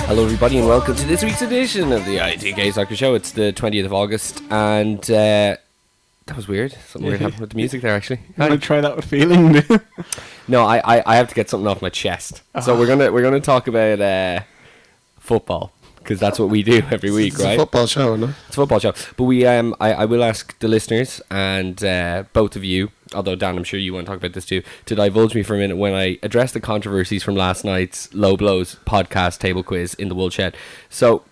Hello everybody and welcome to this week's edition of the ITK Soccer Show. It's the 20th of August and that was weird. Something weird happened with the music there actually. I'm going to try that with feeling. No, I have to get something off my chest. So we're gonna talk about football because that's what we do every week, right? It's a football show, no? It's a football show. But we I will ask the listeners and both of you, although Dan, I'm sure you want to talk about this too, to divulge me for a minute when I address the controversies from last night's Low Blows podcast table quiz in the Woolshed. So,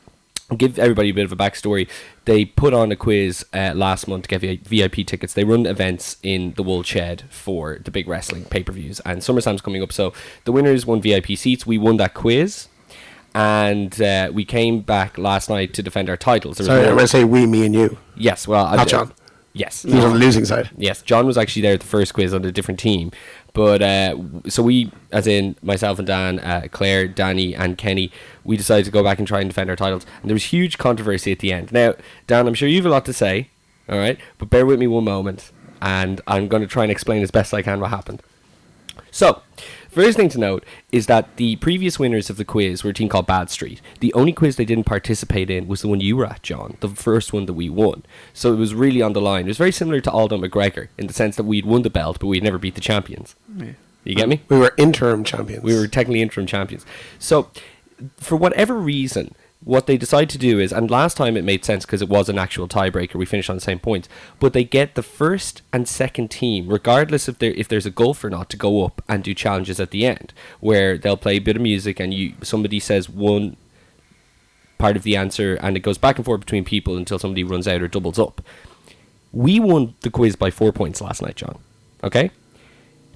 give everybody a bit of a backstory. They put on a quiz last month to get VIP tickets. They run events in the Woolshed for the big wrestling pay-per-views, and SummerSlam's coming up. So, the winners won VIP seats. We won that quiz. And we came back last night to defend our titles. Sorry, I'm going to say we, me and you. Yes, well... Not John. Yes. He was on the losing side. Yes, John was actually there at the first quiz on a different team. But, so we, as in myself and Dan, Claire, Danny and Kenny, we decided to go back and try and defend our titles. And there was huge controversy at the end. Now, Dan, I'm sure you have a lot to say, all right? But bear with me one moment, and I'm going to try and explain as best I can what happened. So, first thing to note is that the previous winners of the quiz were a team called Bad Street. The only quiz they didn't participate in was the one you were at, John, the first one that we won. So it was really on the line. It was very similar to Aldo McGregor in the sense that we'd won the belt, but we'd never beat the champions. Yeah. You get me? We were interim champions. We were technically interim champions. So, for whatever reason, what they decide to do is, and last time it made sense because it was an actual tiebreaker, we finished on the same points, but they get the first and second team, regardless if there's a gulf or not, to go up and do challenges at the end, where they'll play a bit of music and somebody says one part of the answer and it goes back and forth between people until somebody runs out or doubles up. We won the quiz by 4 points last night, John. Okay?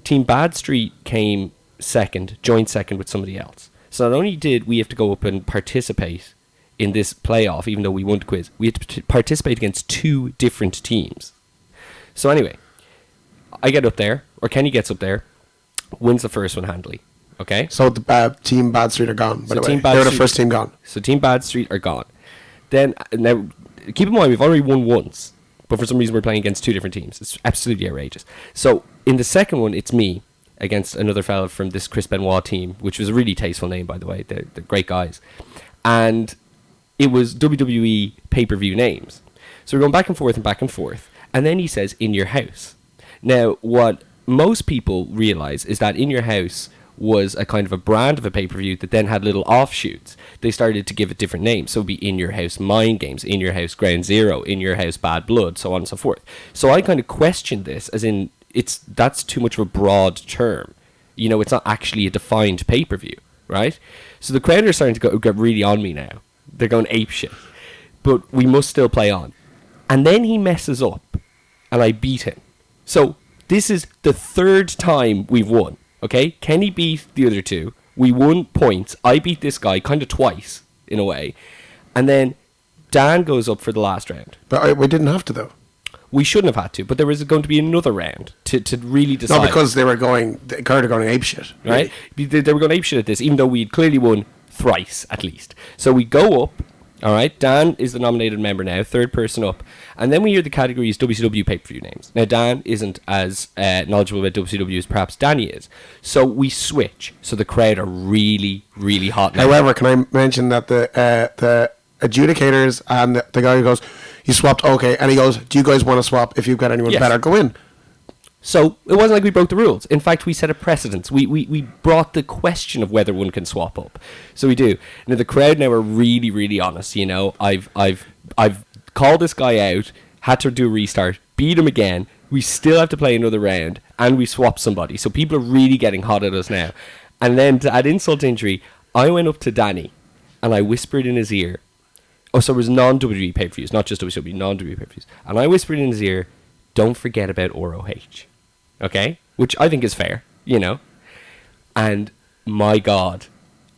Team Bad Street came second, joined second with somebody else. So not only did we have to go up and participate in this playoff, even though we won the quiz, we had to participate against two different teams. So anyway, I get up there, or Kenny gets up there, wins the first one handily. Okay? So the Team Bad Street are gone, by the way. They were the first team gone. So Team Bad Street are gone. Then, now, keep in mind, we've already won once, but for some reason we're playing against two different teams. It's absolutely outrageous. So, in the second one, it's me against another fella from this Chris Benoit team, which was a really tasteful name, by the way. They're great guys. And it was WWE pay-per-view names. So we're going back and forth. And then he says, in your house. Now, what most people realize is that in your house was a kind of a brand of a pay-per-view that then had little offshoots. They started to give it different names. So it would be In Your House Mind Games, In Your House Ground Zero, In Your House Bad Blood, so on and so forth. So I kind of questioned this, as in, that's too much of a broad term. You know, it's not actually a defined pay-per-view, right? So the crowd are starting to get really on me now. They're going apeshit. But we must still play on. And then he messes up, and I beat him. So this is the third time we've won, okay? Kenny beat the other two. We won points. I beat this guy kind of twice, in a way. And then Dan goes up for the last round. But we didn't have to, though. We shouldn't have had to, but there was going to be another round to really decide. No, because they were going apeshit. Right? They were going apeshit at this, even though we'd clearly won thrice, at least. So we go up, all right? Dan is the nominated member now, third person up. And then we hear the categories WCW pay-per-view names. Now, Dan isn't as knowledgeable about WCW as perhaps Danny is. So we switch. So the crowd are really, really hot now. However, can I mention that the adjudicators and the guy who goes, you swapped, okay, and he goes, do you guys want to swap? If you've got anyone better, go in. So it wasn't like we broke the rules. In fact, we set a precedence. We brought the question of whether one can swap up. So we do. Now the crowd now are really, really honest. You know, I've called this guy out, had to do a restart, beat him again. We still have to play another round, and we swapped somebody. So people are really getting hot at us now. And then to add insult to injury, I went up to Danny, and I whispered in his ear. Oh, so it was non-WWE pay-per-views, not just WWE, non-WWE pay-per-views. And I whispered in his ear, don't forget about ROH. Okay? Which I think is fair, you know? And my God,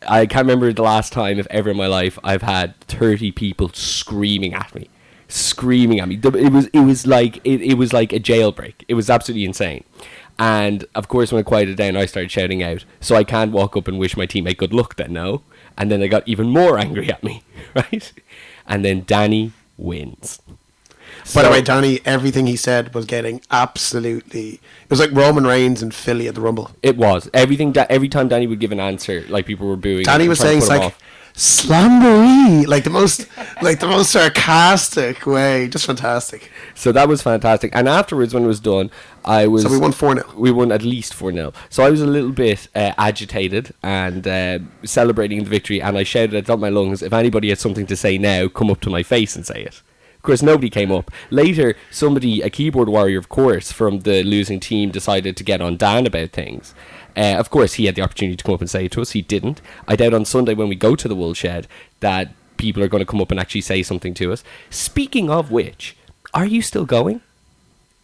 I can't remember the last time, if ever in my life, I've had 30 people screaming at me. screaming at me. It was like a jailbreak. It was absolutely insane. And of course, when it quieted down, I started shouting out. So I can't walk up and wish my teammate good luck then, no? And then they got even more angry at me, right? And then Danny wins. By the way, Danny, everything he said was getting absolutely... It was like Roman Reigns and Philly at the Rumble. It was. Every time Danny would give an answer, like, people were booing. Danny was saying, like, Slamboree, like the most sarcastic way. Just fantastic. So that was fantastic. And afterwards, when it was done, So we won 4-0. We won at least 4-0. So I was a little bit agitated and celebrating the victory, and I shouted at the top of my lungs, if anybody has something to say now, come up to my face and say it. Of course, nobody came up. Later, a keyboard warrior, of course, from the losing team decided to get on Dan about things. Of course, he had the opportunity to come up and say it to us. He didn't. I doubt on Sunday when we go to the wool shed that people are going to come up and actually say something to us. Speaking of which, are you still going?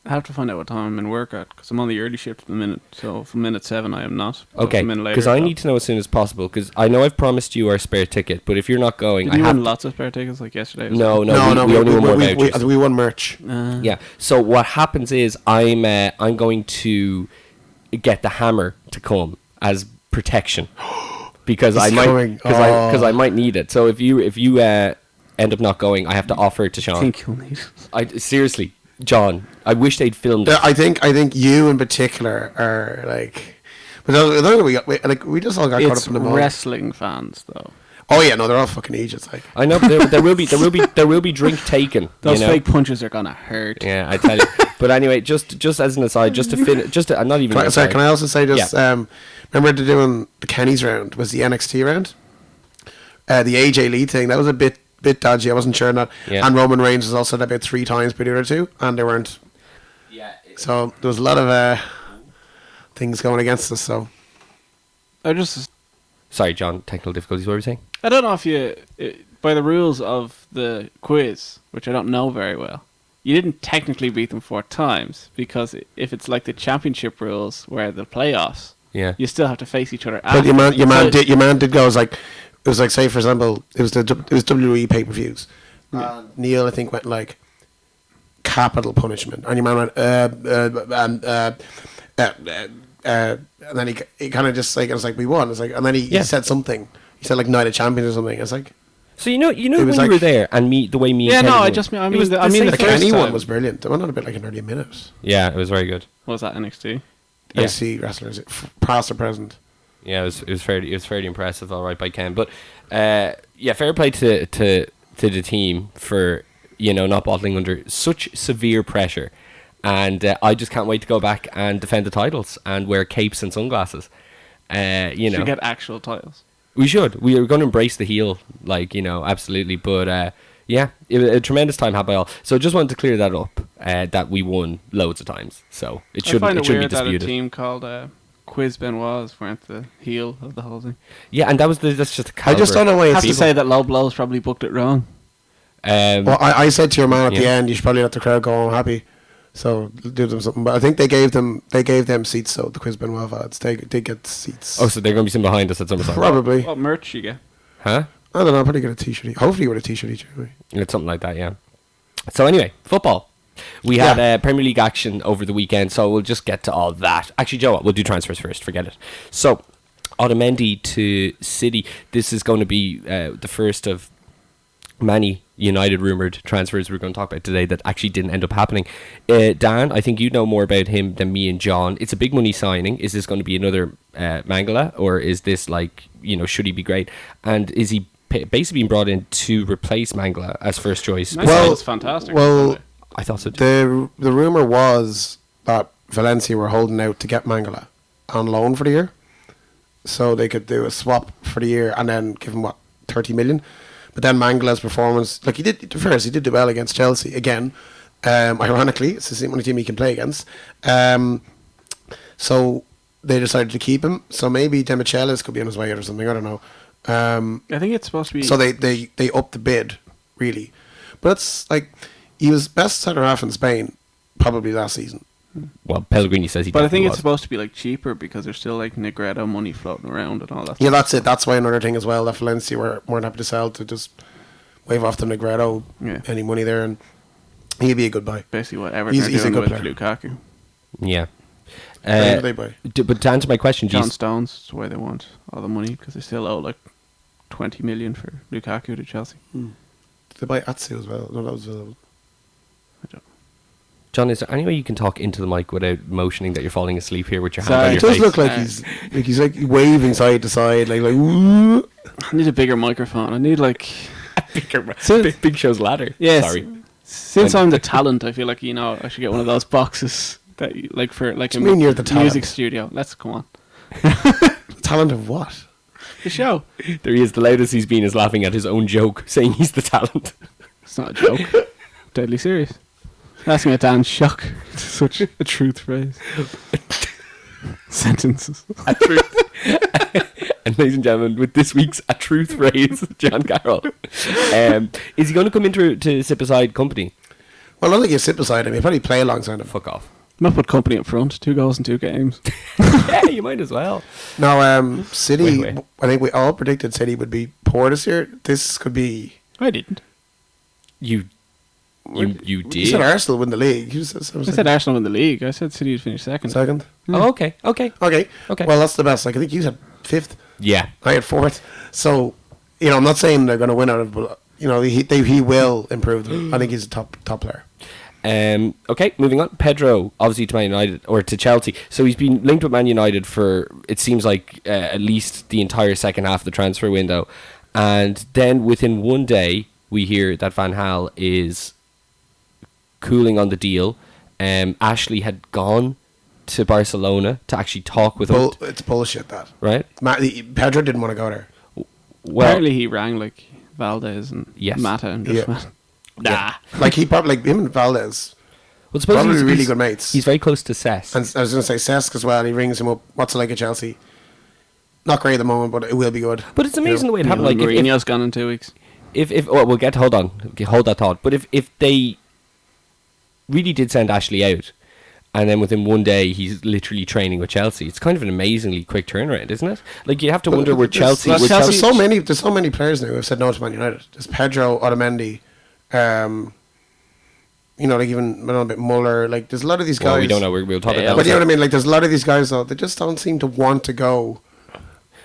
I have to find out what time I'm in work at, because I'm on the early shift at the minute. So from minute 7 I am not. Okay, because I need to know as soon as possible, because I know I've promised you our spare ticket, but if you're not going... Did you win lots of spare tickets like yesterday? No, we only won more vouchers. We won merch. Yeah, so what happens is I'm going to get the hammer to come as protection, because I might need it. So if you end up not going, I have to offer it to Sean. I think you'll need it. Seriously, John, I wish they'd filmed it. I think you in particular are like, but we just all got caught up in the moment. Wrestling fans though. Oh yeah, no, they're all fucking idiots. Like, I know, but there will be drink taken. Those fake punches are gonna hurt. Yeah, I tell you. But anyway, just as an aside, just to finish, I'm not even. Can I also say remember doing the Kenny's round was the NXT round, the AJ Lee thing that was a bit dodgy. I wasn't sure on that. Yeah. And Roman Reigns was also there about 3 times per the other two, and they weren't. Yeah. So there was a lot of things going against us. So sorry, John. Technical difficulties. What were you saying? I don't know if by the rules of the quiz, which I don't know very well, you didn't technically beat them 4 times, because if it's like the championship rules where the playoffs, you still have to face each other. But your man did go. It was like, say for example, it was WWE pay-per-views. Neil, I think, went like capital punishment, and your man went and then he kind of just like, it was like we won. It's like, and then he said something. He said like Night of Champions or something. It's like, so you know when we were there, and the way me. Yeah, and no, Kenny the first Kenny time. one was brilliant. They went on a bit like an early minute. Yeah, it was very good. What was that, NXT? NXT wrestlers, past or present. Yeah, it was fairly impressive, all right, by Ken. But fair play to the team for not bottling under such severe pressure, and I just can't wait to go back and defend the titles and wear capes and sunglasses. Should get actual titles. We should. We are going to embrace the heel, absolutely. But it was a tremendous time had by all. So just wanted to clear that up. That we won loads of times, so it shouldn't be disputed. That a team called Quiz Benoit's weren't the heel of the whole thing. Yeah, and that's just a caliber. I just don't know why. I have to say that Low Blows probably booked it wrong. Well, I said to your man at the end, you should probably let the crowd go home happy. So do them something. But I think they gave them seats. So the Quiz Benoit lads, they get seats. Oh, so they're going to be sitting behind us at some time. Probably. What merch you get? Huh? I don't know. I'll probably get a t-shirt. Hopefully, with a t-shirt each. It's something like that, yeah. So anyway, football. We had Premier League action over the weekend, so we'll just get to all that. Actually, Joe, we'll do transfers first. Forget it. So, Otamendi to City. This is going to be the first of many United rumoured transfers we're going to talk about today that actually didn't end up happening. Dan, I think you know more about him than me and John. It's a big money signing. Is this going to be another Mangala, or is this should he be great? And is he basically being brought in to replace Mangala as first choice? Well, it's fantastic. Well, I thought so too. The rumour was that Valencia were holding out to get Mangala on loan for the year, so they could do a swap for the year and then give him 30 million. But then Mangala's performance, he did do well against Chelsea again. Ironically, it's the only team he can play against. So they decided to keep him. So maybe Demichelis could be on his way out or something. I don't know. I think it's supposed to be. So they upped the bid, really. But it's like, he was best centre half in Spain probably last season. Well, Pellegrini says he. But I think it's supposed to be cheaper because there's still Negredo money floating around and all that. Yeah, that's it. That's why another thing as well that Valencia weren't happy to sell, to just wave off the Negredo any money there. And He'd be a good buy. Basically, whatever He's they're a doing good with player. Lukaku. Yeah. Who do they buy? But to answer my question, do John you, Stones is the way they want all the money because they still owe like 20 million for Lukaku to Chelsea. Did they buy Atsu as well? No, that was available. I don't. John, is there any way you can talk into the mic without motioning that you're falling asleep here with your hand Sorry. on It your does face? look like he's like waving side to side, like woo. I need a bigger microphone. I need like Big Show's ladder. yes. Sorry. Since I'm the talent, I feel like I should get one of those boxes that you, like for like What do you mean you're the music talent? studio. Let's come on. Talent of what? The show. There he is. The loudest he's been is laughing at his own joke, saying he's the talent. It's not a joke. Deadly serious. Asking at Dan's shock. Such a truth phrase. Sentences. A truth. And ladies and gentlemen, with this week's A Truth phrase, John Carroll. Is he going to come into to sit beside company? Well, I don't think you sit beside him. You probably play alongside him. Fuck off. Might put company up front. 2 goals in 2 games. Yeah, you might as well. No, City. Wait. I think we all predicted City would be poor this year. This could be. I didn't. You You did. said Arsenal win the league. You I said Arsenal win the league. I said City would finish second. second. Oh, okay. Okay. Okay. Well, that's the best. Like I think you said fifth. Yeah. I had fourth. So, I'm not saying they're going to win out of, but he will improve them. I think he's a top player. Okay, moving on. Pedro, obviously to Man United or to Chelsea. So he's been linked with Man United for it seems like at least the entire second half of the transfer window, and then within one day we hear that Van Gaal is cooling on the deal. Ashley had gone to Barcelona to actually talk with him, It's bullshit that. right? Pedro didn't want to go there. Well, Apparently he rang like Valdez and Yes. Mata and just Yeah. went, nah. Like he probably him and Valdez. well, suppose Probably really he's- good mates. He's very close to Cesc. And I was going to say Cesc as well. He rings him up. What's it like at Chelsea? Not great at the moment, but it will be good. But it's amazing the way it Yeah, happened. Like Mourinho's gone in 2 weeks. if we'll get hold that thought. But if they really did send Ashley out, and then within one day he's literally training with Chelsea, it's kind of an amazingly quick turnaround, isn't it? Like you have to wonder where Chelsea. There's, where there's Chelsea so many players now who have said no to Man United. There's Pedro, Otamendi, like even a bit Muller. Like there's a lot of these guys. well, we don't know. We'll talk Yeah, about that. But you know what I mean? Like there's a lot of these guys though. They just don't seem to want to go.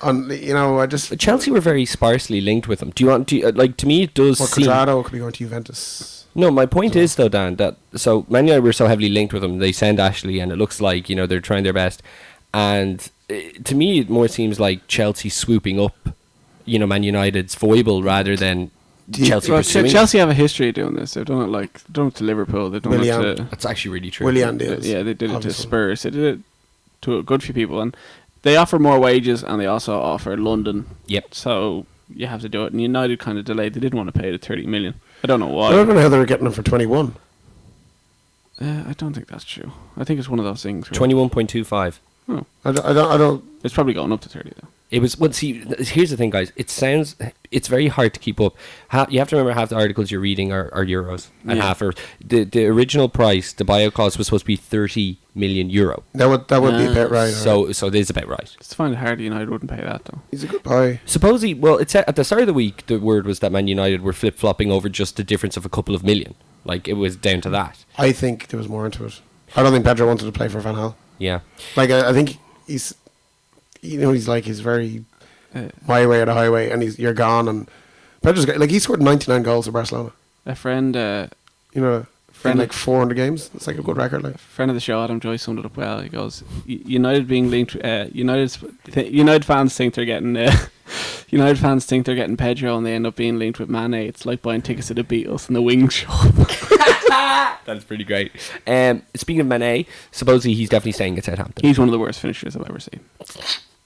I just. But Chelsea were very sparsely linked with them. Do you want to like to me it does Or seem. Quadrado could be going to Juventus. No, my point is though, Dan, that so Man United were so heavily linked with them. They send Ashley, and it looks like they're trying their best. And to me, it more seems like Chelsea swooping up, Man United's foible rather than Chelsea Well, pursuing. Chelsea have a history of doing this. They've done it to Liverpool. They've done Willian. it to That's actually really true. Willian deals. yeah. They did it to obviously. Spurs. They did it to a good few people, and they offer more wages, and they also offer London. Yep. So you have to do it. And United kind of delayed. They didn't want to pay the 30 million. I don't know I why. don't know how they were getting them for 21. I don't think that's true. I think it's one of those things. Where 21.25. Oh, I don't. it's probably going up to 30 though. It was. Well, see, here's the thing, guys. It's very hard to keep up. You have to remember half the articles you're reading are euros, and Yeah. half are the original price. The bio cost was supposed to be 30 million euro. That would be a bit right. So it is about right. It's fine. Hard United wouldn't pay that though. He's a good boy. Supposedly, well, it's at the start of the week. The word was that Man United were flip flopping over just the difference of a couple of million. Like it was down to that. I think there was more into it. I don't think Pedro wanted to play for Van Gaal. Yeah. Like I think he's very my way or the highway, and you're gone. And Pedro's he scored 99 goals for Barcelona. A friend, In like 400 games. It's like a good record. Like friend of the show, Adam Joyce, summed it up well. He goes, United being linked. United fans think they're getting. United fans think they're getting Pedro, and they end up being linked with Mane. It's like buying tickets to the Beatles and the Wings show. That's pretty great. Speaking of Mané, supposedly he's definitely staying at Southampton. He's one of the worst finishers I've ever seen.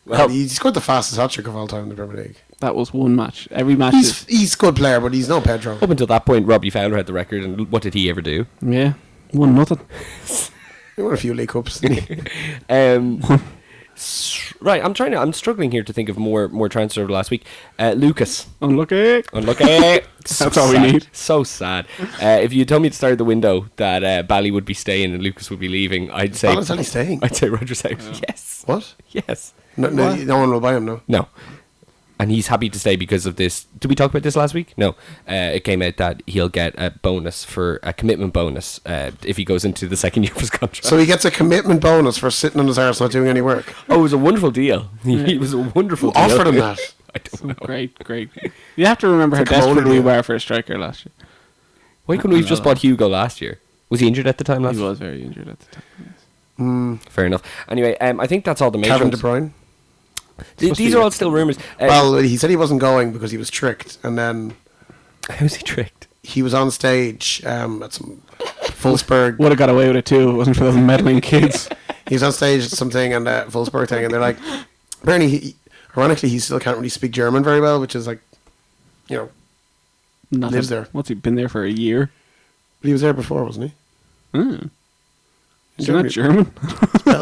Well, he scored the fastest hat trick of all time in the Premier League. That was one match. Every match He's a good player, but he's no Pedro. up until that point, Robbie Fowler had the record, and what did he ever do? yeah, 1-0. He won a few League Cups. Right, I'm struggling here to think of more transfer over the last week. Lucas. Unlucky. Unlucky. That's all we need. So sad. If you told me at the start of the window that Bally would be staying and Lucas would be leaving, I'd say Balotelli's staying. I'd say Roger's out. Yes. What? Yes. No one will buy him now. No. And he's happy to stay because of this. Did we talk about this last week? No. It came out that he'll get a commitment bonus if he goes into the second year of his contract. So he gets a commitment bonus for sitting on his arse not doing any work. Oh, it was a wonderful deal. It was a wonderful Who deal. offered him that? I don't know. Great. You have to remember how It's a Corona desperate we deal. were for a striker last year. Why couldn't we have just bought Hugo last year? Was he injured at the time last He year? was very injured at the time. Yes. Fair enough. Anyway, I think that's all the major Kevin De ones. Bruyne. These are all still rumours. Well, he said he wasn't going because he was tricked, and then how was he tricked? he was on stage at some Wolfsburg. Would have got away with it too if it wasn't for those meddling kids. He was on stage at something and Wolfsburg thing, and they're like, apparently, ironically, he still can't really speak German very well, which is like, you know, lives there. What's he been there for a year? But he was there before, wasn't he? Is he not German?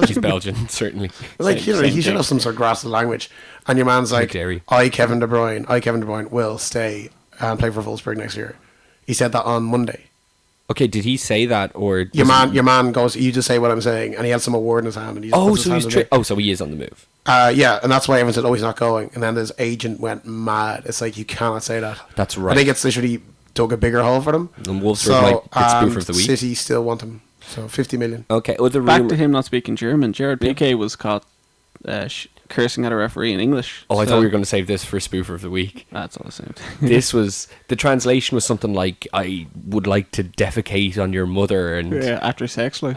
He's Belgian, certainly. Like, you know, he should have some sort of grasp of the language. And your man's like, dairy. Kevin De Bruyne will stay and play for Wolfsburg next year. He said that on Monday. Okay, did he say that or Your man goes, you just say what I'm saying, and he had some award in his hand. And he just puts his so hand he's in tricked. there. Oh, so he is on the move. Yeah, and that's why everyone said, he's not going. And then his agent went mad. It's like, you cannot say that. That's right. I think it's literally dug a bigger hole for them. And Wolfsburg might get spoof of the week. City still want him. So 50 million. Okay, other Back rumour. to him not speaking German. Gerard Piqué was caught cursing at a referee in English. Oh, I So- thought we were going to save this for spoofer of the week. That's all the same. This was the translation was something like, "I would like to defecate on your mother," and Yeah, after sex, like.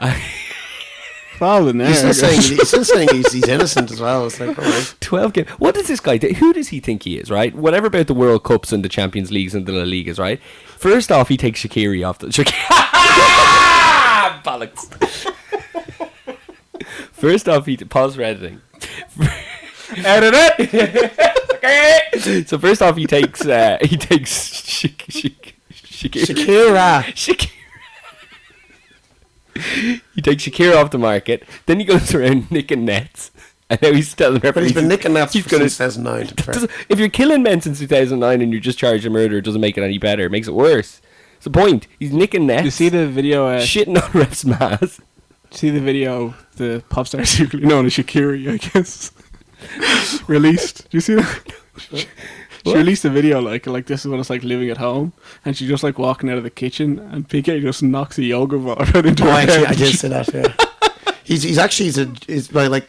Fall in there. He's still saying he's innocent as well. It's like, all right. 12 games. What does this guy do? Who does he think he is, right? Whatever about the World Cups and the Champions Leagues and the La Ligas, right? First off, he takes Shaqiri off the... Bollocks. First off, he... Pause for editing. Edit it! So first off, he takes... Shakira. He takes Shakira off the market. Then he goes around nicking nets. And now he's telling But he's been nicking that he's since gonna- 2009. to be fair. If you're killing men since 2009 and you're just charged with murder, it doesn't make it any better. It makes it worse. It's the point. He's nicking nets. You see the video? Shitting on refs' mass. See the video? The pop star secretly known as Shakiri, I guess. Released. Do you see that? She released a video like this is what it's like living at home, and she just like walking out of the kitchen, and PK just knocks a yoga ball right into her Actually, head. I did say that, yeah. He's like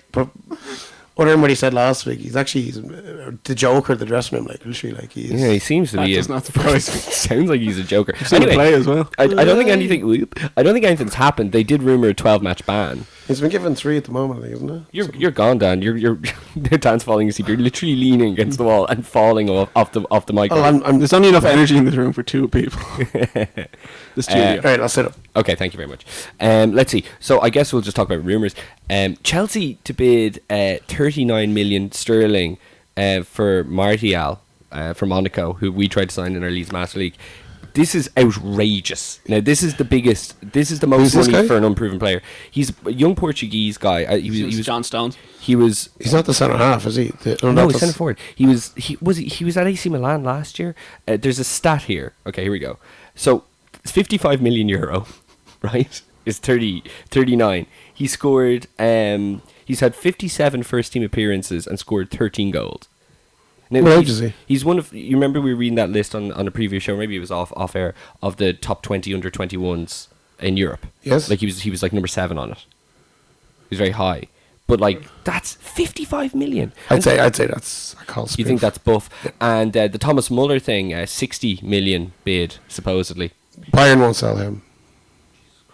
what everybody said last week. He's the Joker of the dressing room, like literally, like he's. Yeah, he seems to That be. does not surprise me. Sounds like he's a joker. Seen him play as well. I don't think anything. I don't think anything's happened. They did rumor a 12-match ban. He's been given 3 at the moment, I think, isn't it? You're gone, Dan. You're Dan's falling asleep. You're literally leaning against the wall and falling off the mic. Oh, I'm There's only enough energy in this room for 2 people. The studio. right. I'll sit up. Okay, thank you very much. Let's see. So I guess we'll just talk about rumours. Chelsea to bid 39 million sterling for Martial from Monaco, who we tried to sign in our Leeds Master League. This is outrageous. Now, this is the biggest. This is the most Who's this money guy? for an unproven player. He's a young Portuguese guy. He was John Stones. He was. He's not the centre half, is he? No, he's centre forward. He was at AC Milan last year. There's a stat here. Okay, here we go. So, it's 55 million euro, right? Is 39. He scored. He's had 57 first team appearances and scored 13 goals. Now, What age is he? He's one of. You remember we were reading that list on a previous show? Maybe it was off air of the top 20 under 21s in Europe. Yes. Like he was like number 7 on it. He was very high, but like that's 55 million. I'd say that's a call. You think that's buff? And the Thomas Muller thing, 60 million bid supposedly. Bayern won't sell him?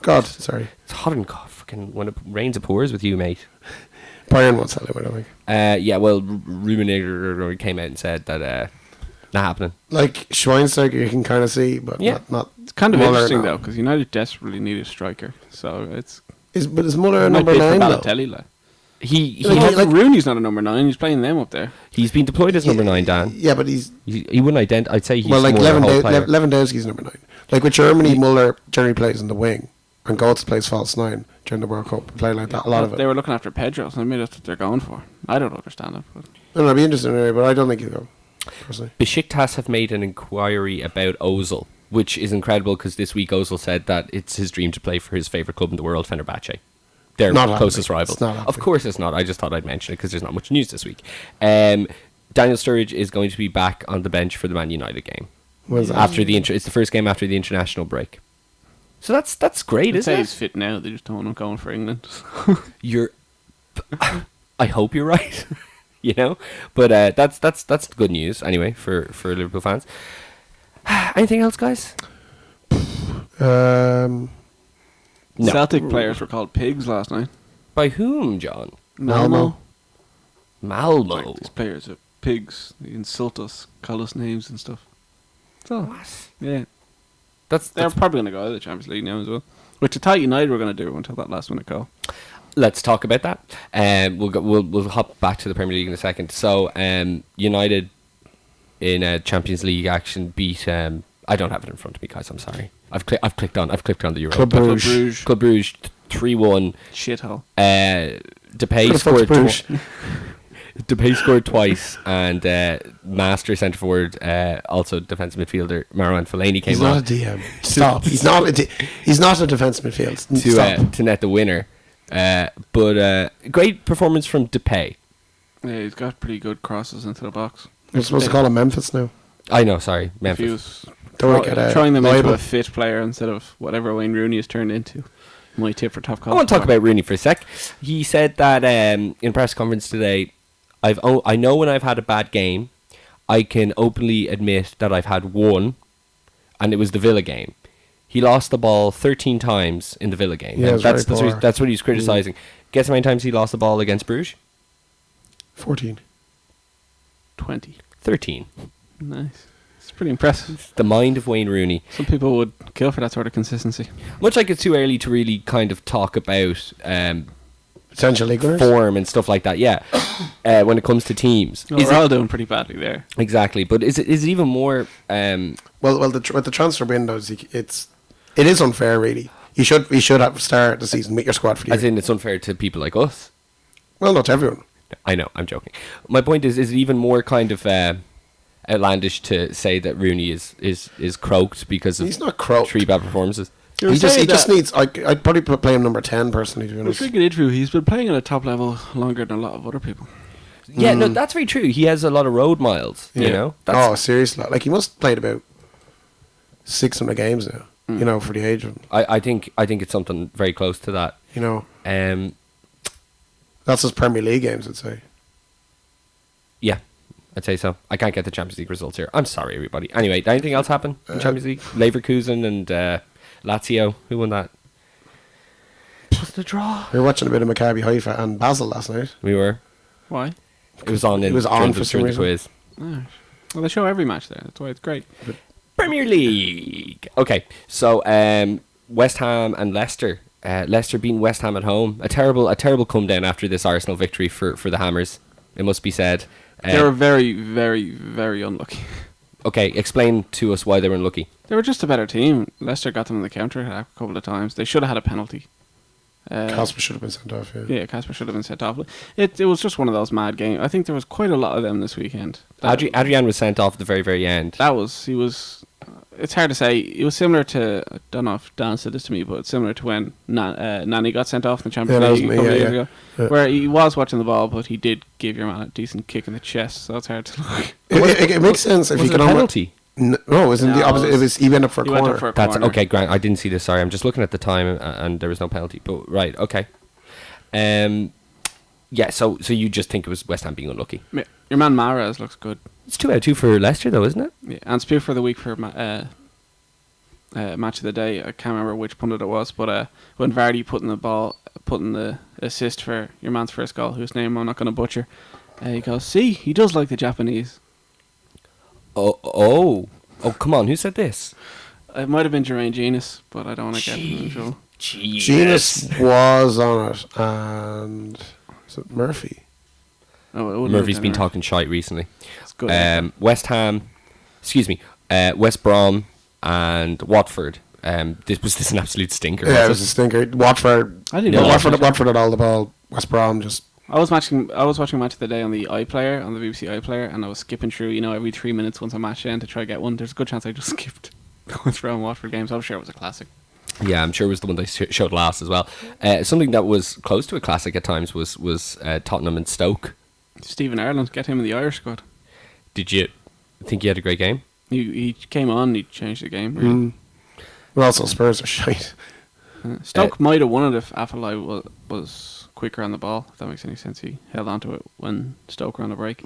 God, sorry. It's hot and fucking when it rains it pours with you, mate. Bayern won't sell him, I don't think. Yeah, well, Rummenigge came out and said that not happening. Like Schweinsteiger, you can kind of see, but Yeah. not. It's kind of Muller, interesting no. though, because United desperately need a striker. So it's Is Muller a might number bid for 9 though? Balotelli, like. He Rooney's not a number 9. He's playing them up there. he's been deployed as number 9, Dan. Yeah, but he's He wouldn't identify. I'd say he's well, like more a whole player. Lewandowski's number 9. Like with Germany, Muller generally plays in the wing, and Götze plays false 9 during the World Cup. Play like that, a lot of it. They were looking after Pedro, so maybe that's what they're going for. I don't understand it. But No, I'd be interested anyway, but I don't think he'll go. Personally, Besiktas have made an inquiry about Ozil, which is incredible because this week Ozil said that it's his dream to play for his favourite club in the world, Fenerbahce. Their Not closest happening. rival. It's not Of happening. course it's not. I just thought I'd mention it because there's not much news this week. Daniel Sturridge is going to be back on the bench for the Man United game. When's that? After it's the first game after the international break. So that's great, I'd isn't say he's it? fit now. They just don't want him going for England. I hope you're right. You know, but that's good news anyway for Liverpool fans. Anything else, guys? Um, No. Celtic players were called pigs last night. By whom, John? Malmo. Malmo. Like, these players are pigs. They insult us, call us names and stuff. So, What? yeah. That's They're probably going to go out of the Champions League now as well. Which I thought United were going to do until that last minute call. Let's talk about that. We'll hop back to the Premier League in a second. So, United in a Champions League action beat. I don't have it in front of me, guys. I'm sorry. I've clicked on the Euro. Club Brugge. Club Brugge 3-1. Shithole. Depay Fuck Bruges. Depay scored twice, and master centre forward, also defensive midfielder Marwan Fellaini came He's not on a DM. Stop. He's not a defence midfield. Stop. to net the winner. But great performance from Depay. Yeah, he's got pretty good crosses into the box. We're supposed to call him Memphis now. I know, sorry, If he Memphis. was Don't want to get throwing them into libel. a fit player instead of whatever Wayne Rooney has turned into. My tip for top call. I want to talk about Rooney for a sec. He said that in a press conference today, I know when I've had a bad game, I can openly admit that I've had one, and it was the Villa game. He lost the ball 13 times in the Villa game. Yeah, And it's that's, very that's, what, poor. that's what he's criticising. Guess how many times he lost the ball against Bruges? 14. 20. 13. Nice. It's pretty impressive. The mind of Wayne Rooney. Some people would kill for that sort of consistency. Much like it's too early to really kind of talk about Potential league winners. form and stuff like that. Yeah, when it comes to teams, No, we're all doing pretty badly there. exactly. But is it even more? Well, with the transfer windows, it is unfair, really. You should have started the season with your squad for the As year. in, it's unfair to people like us. Well, not to everyone. I know, I'm joking. My point is it even more kind of outlandish to say that Rooney is croaked because of He's not croaked. 3 bad performances? He just needs. I'd probably play him number 10 personally. To be I was honest. reading an interview. He's been playing at a top level longer than a lot of other people. Yeah, no, that's very true. He has a lot of road miles. You Yeah. know, Oh, seriously, like he must have played about 600 games now. You know, for the age of him. I think it's something very close to that. You know, Um, that's his Premier League games, I'd say. yeah, I'd say so. I can't get the Champions League results here. I'm sorry, everybody. Anyway, did anything else happen in Champions League? Leverkusen and Lazio. Who won that? Was it a draw? We were watching a bit of Maccabi Haifa and Basel last night. We were. Why? It was on. It was on during for the, some during the reason. quiz. Oh. Well, they show every match there. That's why it's great. Premier League. Okay, so West Ham and Leicester. Leicester beating West Ham at home. A terrible come down after this Arsenal victory for the Hammers. It must be said. They were very, very, very unlucky. Okay, explain to us why they were unlucky. They were just a better team. Leicester got them in the counter a couple of times. They should have had a penalty. Casper should have been sent off. Yeah. Yeah, Casper should have been sent off. It was just one of those mad games. I think there was quite a lot of them this weekend. Adrian was sent off at the very, very end. He was. It's hard to say. It was similar to. I don't know if Dan said this to me, but it's similar to when Nani got sent off in the Champions Yeah, that was League a me, couple of yeah, years yeah. ago, Yeah. where he was watching the ball, but he did give your man a decent kick in the chest. So it's hard to look. It makes sense if Was you it can a only. penalty? No, it was in No, the opposite. it It was- was he went up for a He went corner. up for a That's corner. okay, Grant. I didn't see this. Sorry, I'm just looking at the time, and there was no penalty. But right, okay. Yeah. So you just think it was West Ham being unlucky? Yeah, your man Mahrez looks good. It's 2 out of 2 for Leicester, though, isn't it? Yeah, and speak for the week for match of the day. I can't remember which pundit it was, but when Vardy putting the assist for your man's first goal, whose name I'm not going to butcher, he goes, "See, he does like the Japanese." Oh, come on! Who said this? It might have been Jermaine Genius, but I don't want to get him in trouble. Genius was on it, and is it Murphy? Oh, it wouldn't have Murphy's been Murphy. talking shite recently. It's good. West Ham, West Brom and Watford. This was an absolute stinker. Yeah, it was was a stinker. Watford. I didn't Yeah, know. Watford had all the ball. West Brom just. I was watching Match of the Day on the iPlayer, on the BBC iPlayer, and I was skipping through, every 3 minutes once a match end to try to get one. There's a good chance I just skipped going through on Watford games. I'm sure it was a classic. Yeah, I'm sure it was the one they showed last as well. Something that was close to a classic at times was Tottenham and Stoke. Stephen Ireland, get him in the Irish squad. Did you think he had a great game? He came on, he changed the game. Really. But also Spurs are shite. Stoke might have won it if Afellay was quicker on the ball, if that makes any sense. He held on to it when Stoke were on the break.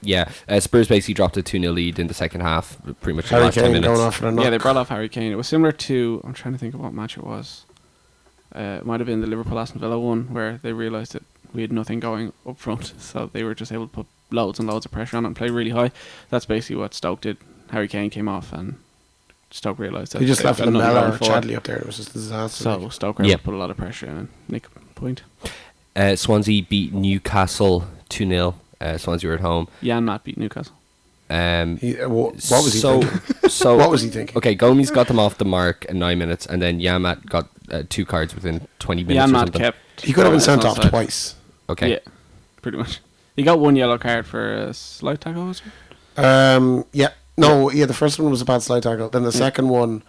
Yeah, Spurs basically dropped a 2-0 lead in the second half, pretty much in the Harry last 10 Kane minutes. going off for a knock. Yeah, they brought off Harry Kane. It was similar to, I'm trying to think of what match it was. It might have been the Liverpool-Aston Villa one, where they realised that we had nothing going up front, so they were just able to put loads and loads of pressure on it and play really high. That's basically what Stoke did. Harry Kane came off and Stoke realised that He just they've left got nothing Lamella going or forward. Chadley up there. It was just a disaster. So Stoke were able to put a lot of pressure in and make a point. Swansea beat Newcastle 2-0. Swansea were at home. Jan Matt beat Newcastle. Um, what was he so, thinking? so What was he thinking? Okay, Gomes got them off the mark in 9 minutes, and then Yamat got 2 cards within 20 minutes Jan or Matt something. kept... He could have been Gomez sent off onside. twice. Okay. Yeah, pretty much. He got 1 yellow card for a slight tackle, was it? Yeah. No, yeah, the first one was a bad slide tackle. Then the second one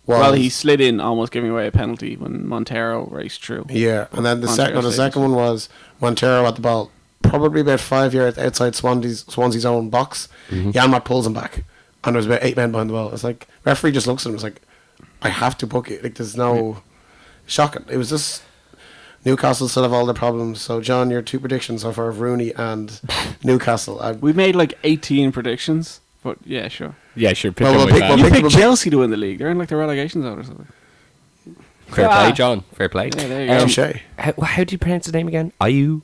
was... Well, he slid in, almost giving away a penalty when Montero raced through. Yeah, and then the Montero saved second it. one was Montero at the ball, probably about 5 yards outside Swansea's own box. Janmat pulls him back, and there was about 8 men behind the ball. It's like, referee just looks at him, it's like, I have to book it. Like, there's no... Shocking. It was just... Newcastle still have all their problems. So, John, your 2 predictions so far of Rooney and Newcastle. We made like 18 predictions, but yeah, sure. Yeah, sure. Pick Well, them we'll with pick- that. we'll You pick- picked we'll pick- Chelsea to win the league. They're in like the relegation zone or something. Fair Ah. play, John. Fair play. Yeah, there you go. Touche. How do you pronounce his name again? Ayew.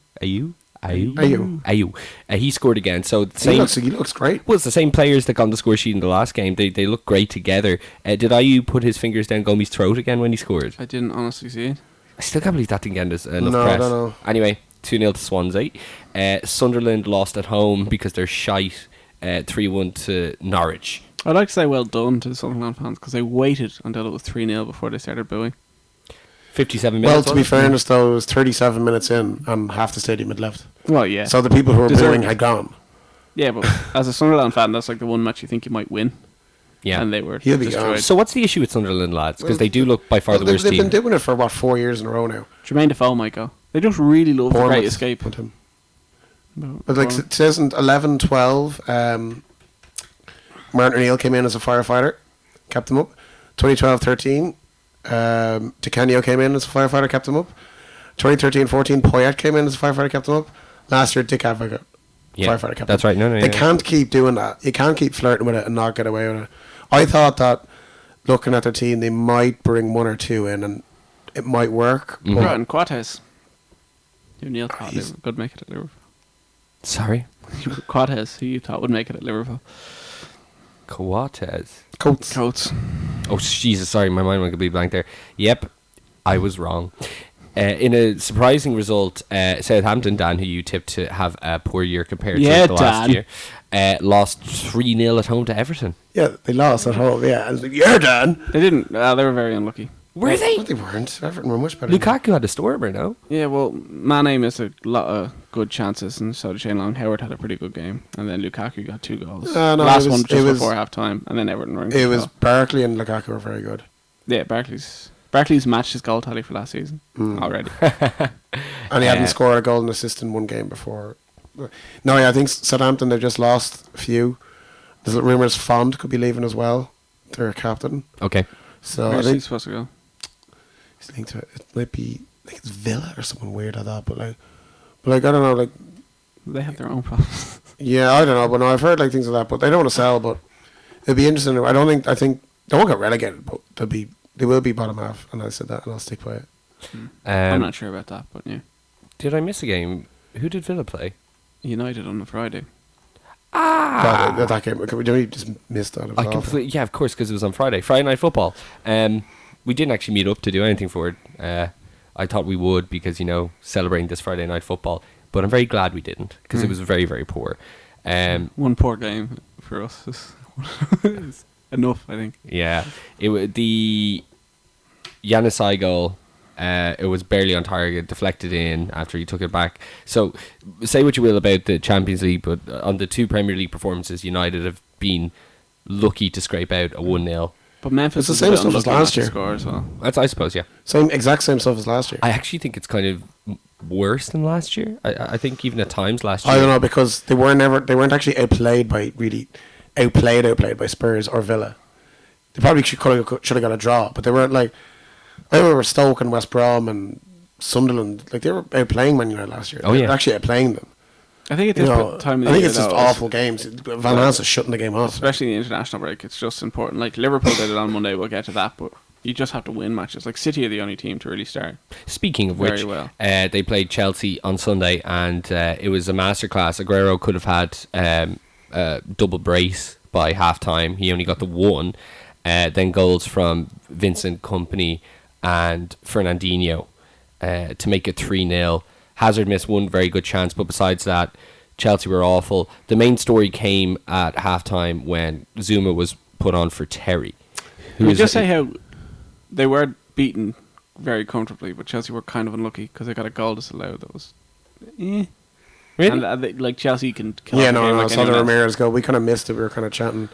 He scored again. So the He same. looks great. Well, it's the same players that got on the score sheet in the last game. They look great together. Did Ayew put his fingers down Gomes' throat again when he scored? I didn't honestly see it. I still can't believe that didn't get enough No, I press. don't know. Anyway, 2-0 to Swansea. Sunderland lost at home because they're shite. 3-1 to Norwich. I'd like to say well done to the Sunderland fans because they waited until it was 3-0 before they started booing. 57 Well, minutes. to be was it? fairness, though, it was 37 minutes in and half the stadium had left. Well, yeah. So the people who were Deserved. booing had gone. Yeah, but as a Sunderland fan, that's like the one match you think you might win. Yeah. And they were He'll be destroyed. gone. So what's the issue with Sunderland lads? Because they do look by far Well, the worst they've team. been doing it for, 4 years in a row now. Jermaine Defoe might go. They just really love the Bournemouth Great Escape. with him. No, But like Bournemouth. 2011, 12, Martin O'Neill came in as a firefighter, kept them up. 2012, 13, DiCanio came in as a firefighter, kept them up. 2013, 14, Poyet came in as a firefighter, kept them up. Last year, Dick Advocate, Yeah, firefighter, kept that's them up. right. No, They can't keep doing that. You can't keep flirting with it and not get away with it. I thought that looking at their team, they might bring 1 or 2 in and it might work. Mhm. but Right, and Quates. O'Neill thought He's- could make it at Liverpool. Sorry. Quates, who you thought would make it at Liverpool. Coates. Coates. Oh, Jesus, sorry, my mind went completely blank there. Yep, I was wrong. In a surprising result, Southampton, Dan, who you tipped to have a poor year compared Yeah, to the last Dan. year, lost 3-0 at home to Everton. Yeah, they lost at home. Yeah, I was like, you're done. They didn't. They were very unlucky. Were they? But they weren't. Everton were much better. Lukaku had a stormer, no? Yeah, well, Mane missed a lot of good chances, and so did Shane Long. Howard had a pretty good game, and then Lukaku got 2 goals. No, Last it was- one it just was- before half time, and then Everton were in It was control. Barkley and Lukaku were very good. Yeah, Barkley's matched his goal tally for last season already. And he hadn't scored a goal and assist in one game before. No, yeah, I think Southampton, they've just lost a few. There's rumours Fond could be leaving as well. Their captain. Okay. So I Where's he think supposed to go? he's linked to it. It might be, I think it's Villa or someone weird like that. But like I don't know, like, They have their own problems. yeah, I don't know. But no, I've heard like things like that. But they don't want to sell. But it'd be interesting. I think they won't get relegated, but they will be bottom half. And I said that, and I'll stick by it. I'm not sure about that, but yeah. Did I miss a game? Who did Villa play? United on the Friday. That game, we just missed that. It was I awful. completely, yeah, of course, because it was on Friday Night Football. We didn't actually meet up to do anything for it. I thought we would because, celebrating this Friday Night Football. But I'm very glad we didn't because it was very, very poor. One poor game for us is enough, I think. Yeah, the Yannisai goal. It was barely on target, deflected in after he took it back. So, say what you will about the Champions League, but on the 2 Premier League performances, United have been lucky to scrape out a 1-0. But Memphis It's the was same a bit stuff as unlucky not last to year. score as well. That's, I suppose, yeah. Exact same stuff as last year. I actually think it's kind of worse than last year. I think even at times last year. I don't know, because they weren't actually outplayed by Spurs or Villa. They probably should have got a draw, but they weren't like. I remember Stoke and West Brom and Sunderland, like they were outplaying Man United last year. Oh, They yeah. were actually outplaying them. I think at this time of the I think year, it's just though, awful games. Van Gaal is shutting the game off. especially the international break. It's just important. Like Liverpool did it on Monday. We'll get to that, but you just have to win matches. Like City are the only team to really start. Speaking of Very which, well. they played Chelsea on Sunday, and it was a masterclass. Aguero could have had a double brace by half time. He only got the one. Then goals from Vincent Kompany and Fernandinho to make it 3-0. Hazard missed one very good chance, but besides that, Chelsea were awful. The main story came at halftime when Zuma was put on for Terry. Can we just say how they were beaten very comfortably, but Chelsea were kind of unlucky because they got a goal disallowed that was... Really? And like Chelsea can kill Yeah, off a game no, like so the anyone else. Ramirez goal. We kind of missed it. We were kind of chatting,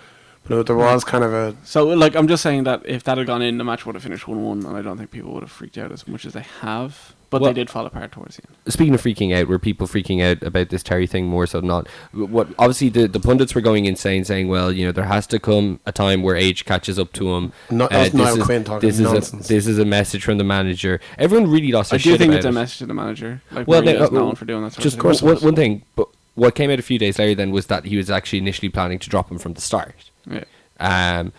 but there was kind of a. So, like, I'm just saying that if that had gone in, the match would have finished 1-1, and I don't think people would have freaked out as much as they have. But Well- they did fall apart towards the end. Speaking of freaking out, were people freaking out about this Terry thing more so than not? What obviously the pundits were going insane, saying, "Well, there has to come a time where age catches up to him." That's Niall Quinn talking nonsense. This is a message from the manager. Everyone really lost I their do shit think about it's a it. message to the manager. Like, Well, Mourinho's no, known for doing that sort just of thing. one thing, but what came out a few days later then was that he was actually initially planning to drop him from the start. Yeah.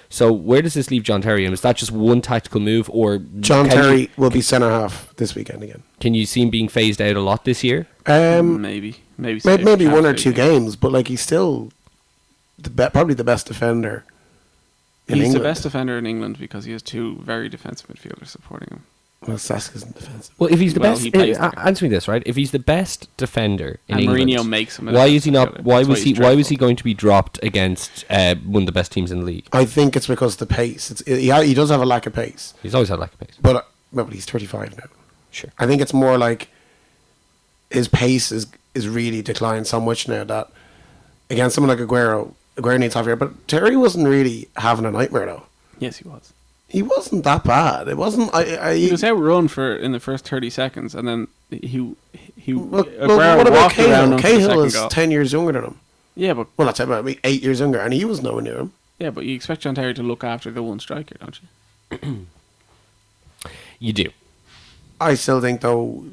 So where does this leave John Terry? And was that just one tactical move, or John can Terry you- will be centre half this weekend again. Can you see him being phased out a lot this year? Maybe save Maybe one or Champions two League. games, but like he's still probably the best defender in He's England. the best defender in England because he has two very defensive midfielders supporting him. Well, Sask isn't defensive. Well, if he's the Well, best, he plays there. answer me this, right? If he's the best defender in And England, Mourinho makes him a why is he not? defensive Why midfielder. was That's he? he's Why was he dreadful. going to be dropped against one of the best teams in the league? I think it's because the pace. He does have a lack of pace, He's always had lack of pace. but he's 35 now. Sure. I think it's more like his pace is really declined so much now that against someone like Aguero needs half here. But Terry wasn't really having a nightmare though. Yes, he was. He wasn't that bad. It wasn't. He was outrun in the first 30 seconds, and then he Well, Aguero what about walked around Cahill? him for the Cahill second is goal. 10 years younger than him. Yeah, but Well, that's about 8 years younger, and he was nowhere near him. you expect John Terry to look after the one striker, don't you? You do. I still think, though,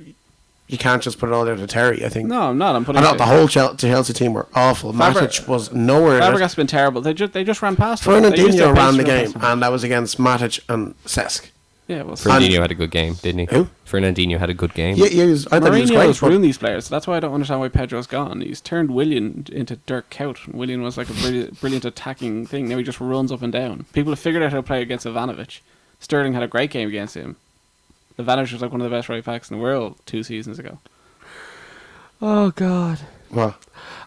you can't just put it all down to Terry. I think. No, I'm not. I'm I putting. thought the whole Chelsea team were awful. Matic was nowhere. near it. Fabregas has been terrible. They just ran past him. They used their Fernandinho ran pace the to run game, past him. and that was against Matic and Cesc. Yeah, well, Fernandinho had a good game, didn't he? Who? Fernandinho had a good game. Yeah, I thought he was great. Mourinho's but- ruined these players. That's why I don't understand why Pedro's gone. He's turned Willian into Dirk Kuyt. Willian was like a brilliant attacking thing. Now he just runs up and down. People have figured out how to play against Ivanovic. Sterling had a great game against him. Ivanovic was like one of the best right backs in the world 2 seasons ago. Oh God. Well,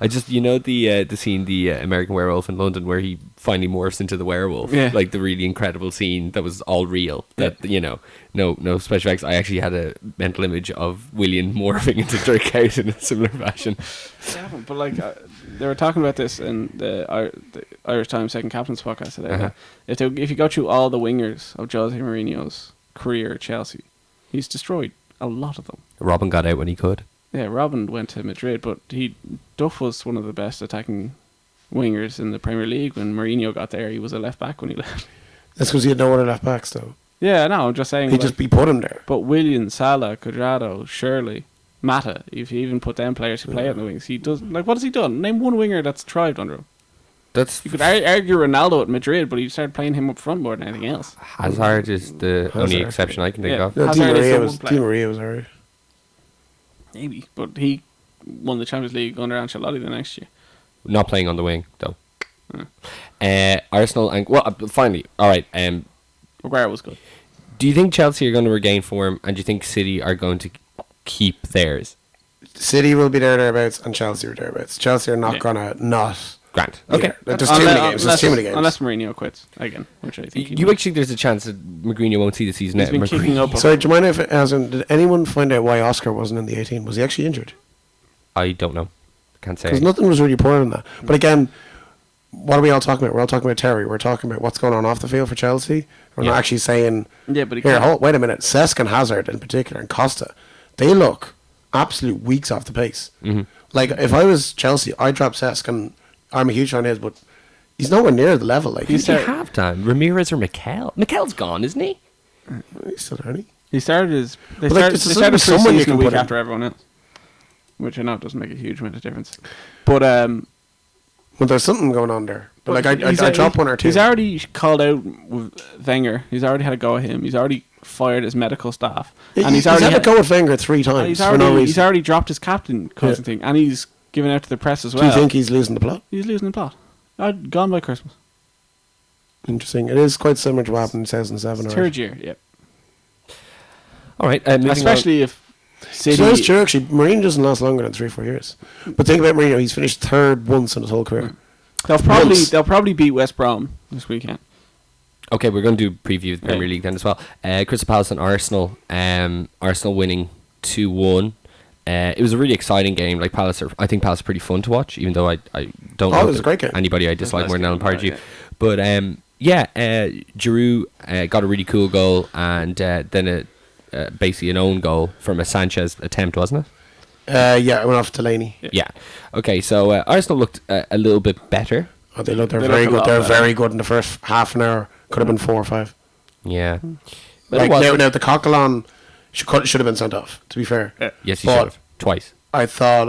I just the scene, the American Werewolf in London, where he finally morphs into the werewolf. Yeah. Like the really incredible scene that was all real. That no special effects. I actually had a mental image of William morphing into Dirk Kuyt in a similar fashion. Yeah, but like they were talking about this in the Irish Times Second Captain's podcast today. Uh-huh. If you go through all the wingers of Jose Mourinho's career at Chelsea, he's destroyed a lot of them. Robin got out when he could. Yeah, Robin went to Madrid, but Duff was one of the best attacking wingers in the Premier League. When Mourinho got there, he was a left back when he left. that's because he had no other left backs, though. Yeah, no, I'm just saying. He just put him there. But Willian, Salah, Cuadrado, Shirley, Mata, if you even put them players who play out in the wings, he does. Like, what has he done? Name one winger that's thrived under him. That's You could argue Ronaldo at Madrid, but he started playing him up front more than anything else. Hazard is the only Hazard. exception I can think Yeah. of. No, Di Hazard is the Maria one was player. Di Maria was alright. Maybe, but he won the Champions League under Ancelotti the next year. Not playing on the wing though. Arsenal and finally, all right. Aguero was good. Do you think Chelsea are going to regain form, and do you think City are going to keep theirs? City will be thereabouts, and Chelsea are thereabouts. Chelsea are not Yeah. gonna not. Grant. be Okay. there. There's too many games. There's too many games. Unless Mourinho quits again, which I think he You will. actually think there's a chance that Mourinho won't see the season He's out. been kicking up. Sorry, do you mind if did anyone find out why Oscar wasn't in the 18? Was he actually injured? I don't know. Can't say. Because nothing was really reported on that. But again, what are we all talking about? We're all talking about Terry. We're talking about what's going on off the field for Chelsea. We're Yeah. not actually saying, Yeah, but he here, can't. wait a minute, Cesc and Hazard in particular, and Costa, they look absolute weeks off the pace. Like, if I was Chelsea, I'd drop Cesc, and I'm a huge fan of his, but he's nowhere near the level. Like, Who's at halftime? Ramirez or Mikel? Mikel's gone, isn't he? he's still there, isn't he? He started his. They But, like, started, it's they just started someone you season a can week put in. after everyone else, which I know doesn't make a huge amount of difference. But But there's something going on there. But like, he's I drop one or two. He's already called out with Wenger. He's already had a go at him. He's already fired his medical staff, and he's already had a go at Wenger 3 times He's for already, no reason. he's already dropped his captain cousin thing, and he's given out to the press as well. Do you think he's losing the plot? He's losing the plot? I'd gone by Christmas. Interesting. It is quite similar to what happened in 2007. It's alright. third year, yeah. All right. Moving Especially if City. So that's true, actually. Mourinho doesn't last longer than 3 or 4 years. But think about Mourinho. He's finished third once in his whole career. They'll probably beat West Brom this weekend. Okay, we're going to do preview of the Premier League then as well. Crystal Palace and Arsenal. Arsenal winning 2-1. It was a really exciting game. Like I think Palace are pretty fun to watch, even though I don't know it was a great game. anybody I dislike more than Alan Pardew. Yeah. But Giroud got a really cool goal, and then basically an own goal from a Sanchez attempt, wasn't it? Yeah, it went off to Delaney. Yeah. Okay, so Arsenal looked a little bit better. Oh, they're They very look a good. lot They're better. very good in the first half an hour. Could have been 4 or 5. Yeah. But Like, it was- now the Coquelin should have been sent off, to be fair. yes, he but- should have. Twice. I thought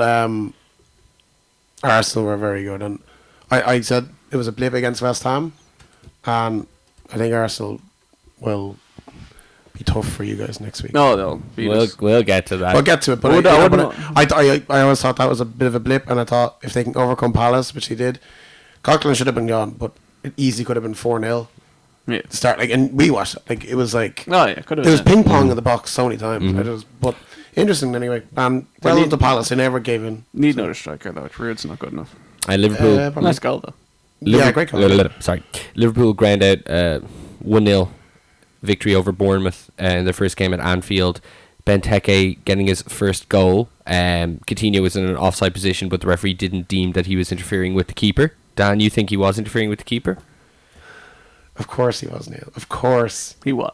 Arsenal were very good. And I said it was a blip against West Ham. And I think Arsenal will be tough for you guys next week. No, they'll beat us. We'll get to that. We'll get to it, but I always thought that was a bit of a blip, and I thought if they can overcome Palace, which they did, Coquelin should have been gone, but it easily could have been 4-0 Yeah. to start. Like, and we watched it. Like, it was like Oh yeah, could have. there was been. ping pong in the box so many times. It was, but interesting anyway. And They well need- to Palace, they never gave in. Need another striker though. Giroud's not good enough. Liverpool. Probably- Nice goal though. Yeah, great goal. Sorry. Liverpool ground out 1-0 victory over Bournemouth in their first game at Anfield. Benteke getting his first goal. Coutinho was in an offside position, but the referee didn't deem that he was interfering with the keeper. Dan, you think he was interfering with the keeper? Of course he was, Neil. Of course. He was.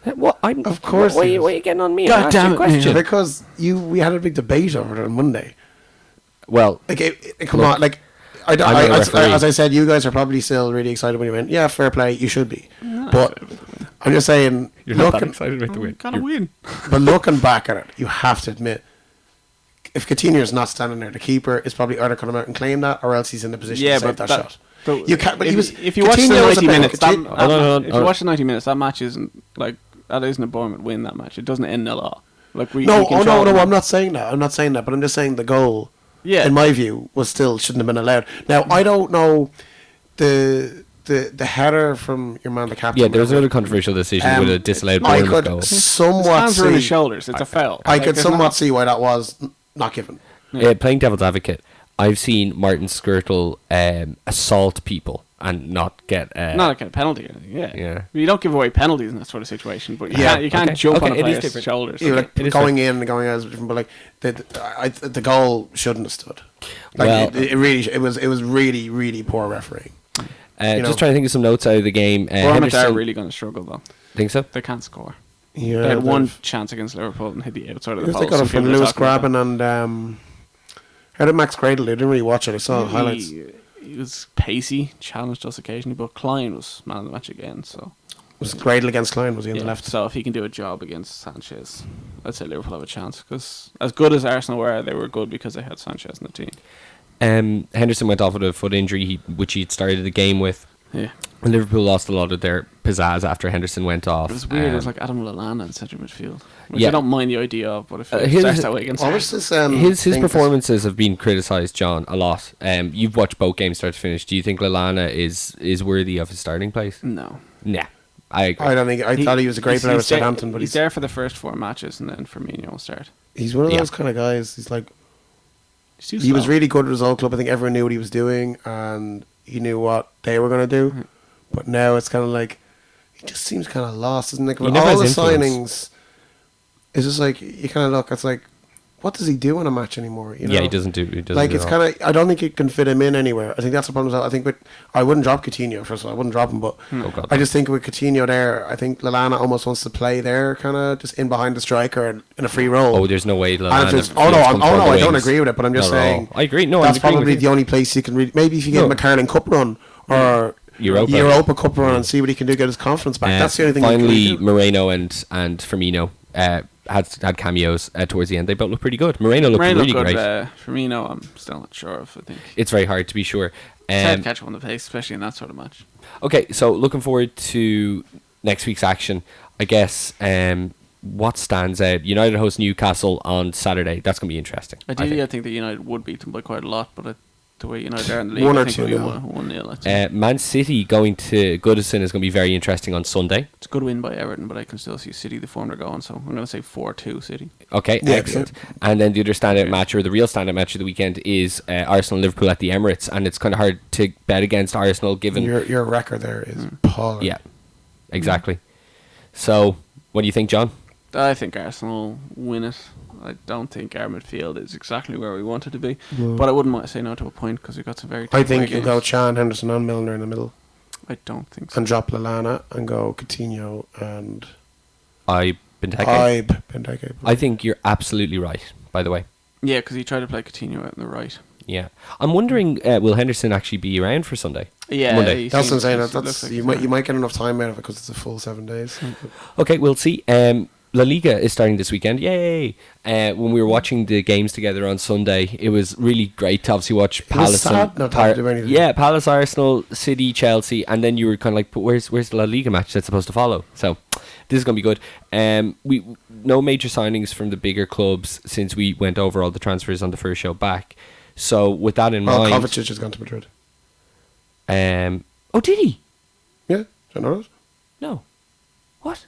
What? Of course Why he are is. you getting on me? God I asked damn you a it, question. Because we had a big debate over it on Monday. Well, Like, come Look, on, like, I'm not a referee. as I said, you guys are probably still really excited when you win. Yeah, fair play, you should be. But I'm just saying, you're not that looking, excited about the win. Gotta win. but looking back at it, you have to admit, if Coutinho's not standing there, the keeper is probably either come out and claim that, or else he's in the position Yeah, to save but that that- shot. But You can't. But if, he was. if you watch the Coutinho was 90 a better minutes, that, Coutinho- if you watch the 90 minutes, that match isn't like that isn't a Bournemouth win. That match, it doesn't end 0-0. Like we. No, we control no, it. I'm not saying that. I'm not saying that. But I'm just saying the goal, Yeah. in my view, was still shouldn't have been allowed. Now I don't know the header from your man, the captain. yeah, there was another controversial decision with a disallowed I Bournemouth could goal. His somewhat hands are in his see. shoulders. It's a foul. I Like, could it's somewhat not- see why that was not given. Playing devil's advocate, I've seen Martin Skirtle assault people and not get. Not like a penalty or anything. Yeah. Yeah. You don't give away penalties in that sort of situation, but Yeah, you can't okay. jump Okay, on a it is player's different. shoulders. Yeah, like it is going in and going out is different, but like the goal shouldn't have stood. Like Well- it really it was really really poor refereeing. you know. Just trying to think of some notes out of the game. Bournemouth are Henderson, really going to struggle though. think so? They can't score. Yeah, They had one they've- chance against Liverpool and hit the outside of the If they post. got Some it from people are Lewis talking about Graben and how did Max Cradle? I didn't really watch it. I saw the highlights. He was pacey, challenged us occasionally, but Klein was man of the match again. So Was Cradle against Klein? Was he on the yeah, left? so if he can do a job against Sanchez, I'd say Liverpool have a chance. Because as good as Arsenal were, they were good because they had Sanchez in the team. Henderson went off with a foot injury, which he'd started the game with. Yeah, And Liverpool lost a lot of their pizzazz after Henderson went off. it was weird. It was like Adam Lallana in central midfield, which yeah. I don't mind the idea of, but if it his- starts that way against What was Arsenal, this? his thing- performances have been criticised, John, a lot. You've watched both games start to finish. Do you think Lallana is worthy of his starting place? no. Nah, I agree. I don't think. I thought he was a great player with there- Southampton, but he's there for the first 4 matches, and then Firmino will start. he's one of Yeah. those kind of guys. He's like He's too he was slow. really good at his old club. I think everyone knew what he was doing, and he knew what they were going to do. Mm-hmm. But now it's kind of like he just seems kind of lost, isn't it? He With never all the has influence. signings, it's just like you kind of look. It's like what does he do in a match anymore? You know? Yeah, he doesn't do. He doesn't Like do it's it all. kind of. I don't think you can fit him in anywhere. I think that's the problem. I think I wouldn't drop Coutinho. First of all, I wouldn't drop him, but Oh, God, I no. just think with Coutinho there, I think Lallana almost wants to play there, kind of just in behind the striker and in a free role. Oh, there's no way. And if Lallana there's- feels I comfortable don't wings. agree with it, but I'm just Not at all. saying. I agree. No, that's I'm agreeing probably with the you. only place you can really. Maybe if you give No. him a Carling Cup run or Europa. Europa Cup run and see what he can do, get his confidence back. That's the only thing. Finally, you can do. Moreno and Firmino had cameos towards the end. They both look pretty good. Moreno looked Rain really looked good. great. Firmino, I'm still not sure of. I think It's very hard to be sure. it's hard to catch up on the pace, especially in that sort of match. Okay, so looking forward to next week's action. I guess what stands out? United host Newcastle on Saturday. That's going to be interesting. Ideally, I think that United would beat them by quite a lot, but the way United are in the league, One I or think two it'll be nil. 1-0. I'd say. Man City going to Goodison is going to be very interesting on Sunday. It's a good win by Everton, but I can still see City the form they're going. So I'm going to say 4-2 City. Okay, Yeah, excellent. And then the other standout match, or the real standout match of the weekend, is Arsenal-Liverpool at the Emirates, and it's kind of hard to bet against Arsenal given... Your record there is appalling. Yeah, exactly. So, what do you think, John? I think Arsenal win it. I don't think our midfield is exactly where we want it to be, but I wouldn't want to say no to a point because we've got some very. I tough away think you games. go Chan, Henderson, and Milner in the middle, I don't think so. and drop Lallana and go Coutinho and Benteke? Benteke. I think you're absolutely right, by the way. Yeah, because he tried to play Coutinho out on the right. Yeah. I'm wondering, will Henderson actually be around for Sunday? Yeah, Monday. he That's what I'm seems- saying. looks That's like you he's might get enough time out of it because it's a full 7 days. Okay, we'll see. La Liga is starting this weekend. Yay! When we were watching the games together on Sunday, it was really great to obviously watch Palace. sad not to have to do anything. Yeah, Palace, Arsenal, City, Chelsea, and then you were kind of like, but where's the La Liga match that's supposed to follow? So this is going to be good. We no major signings from the bigger clubs since we went over all the transfers on the first show back. So with that in Well, mind, Kovacic has gone to Madrid. oh, did he? Yeah, do you know that? No. What?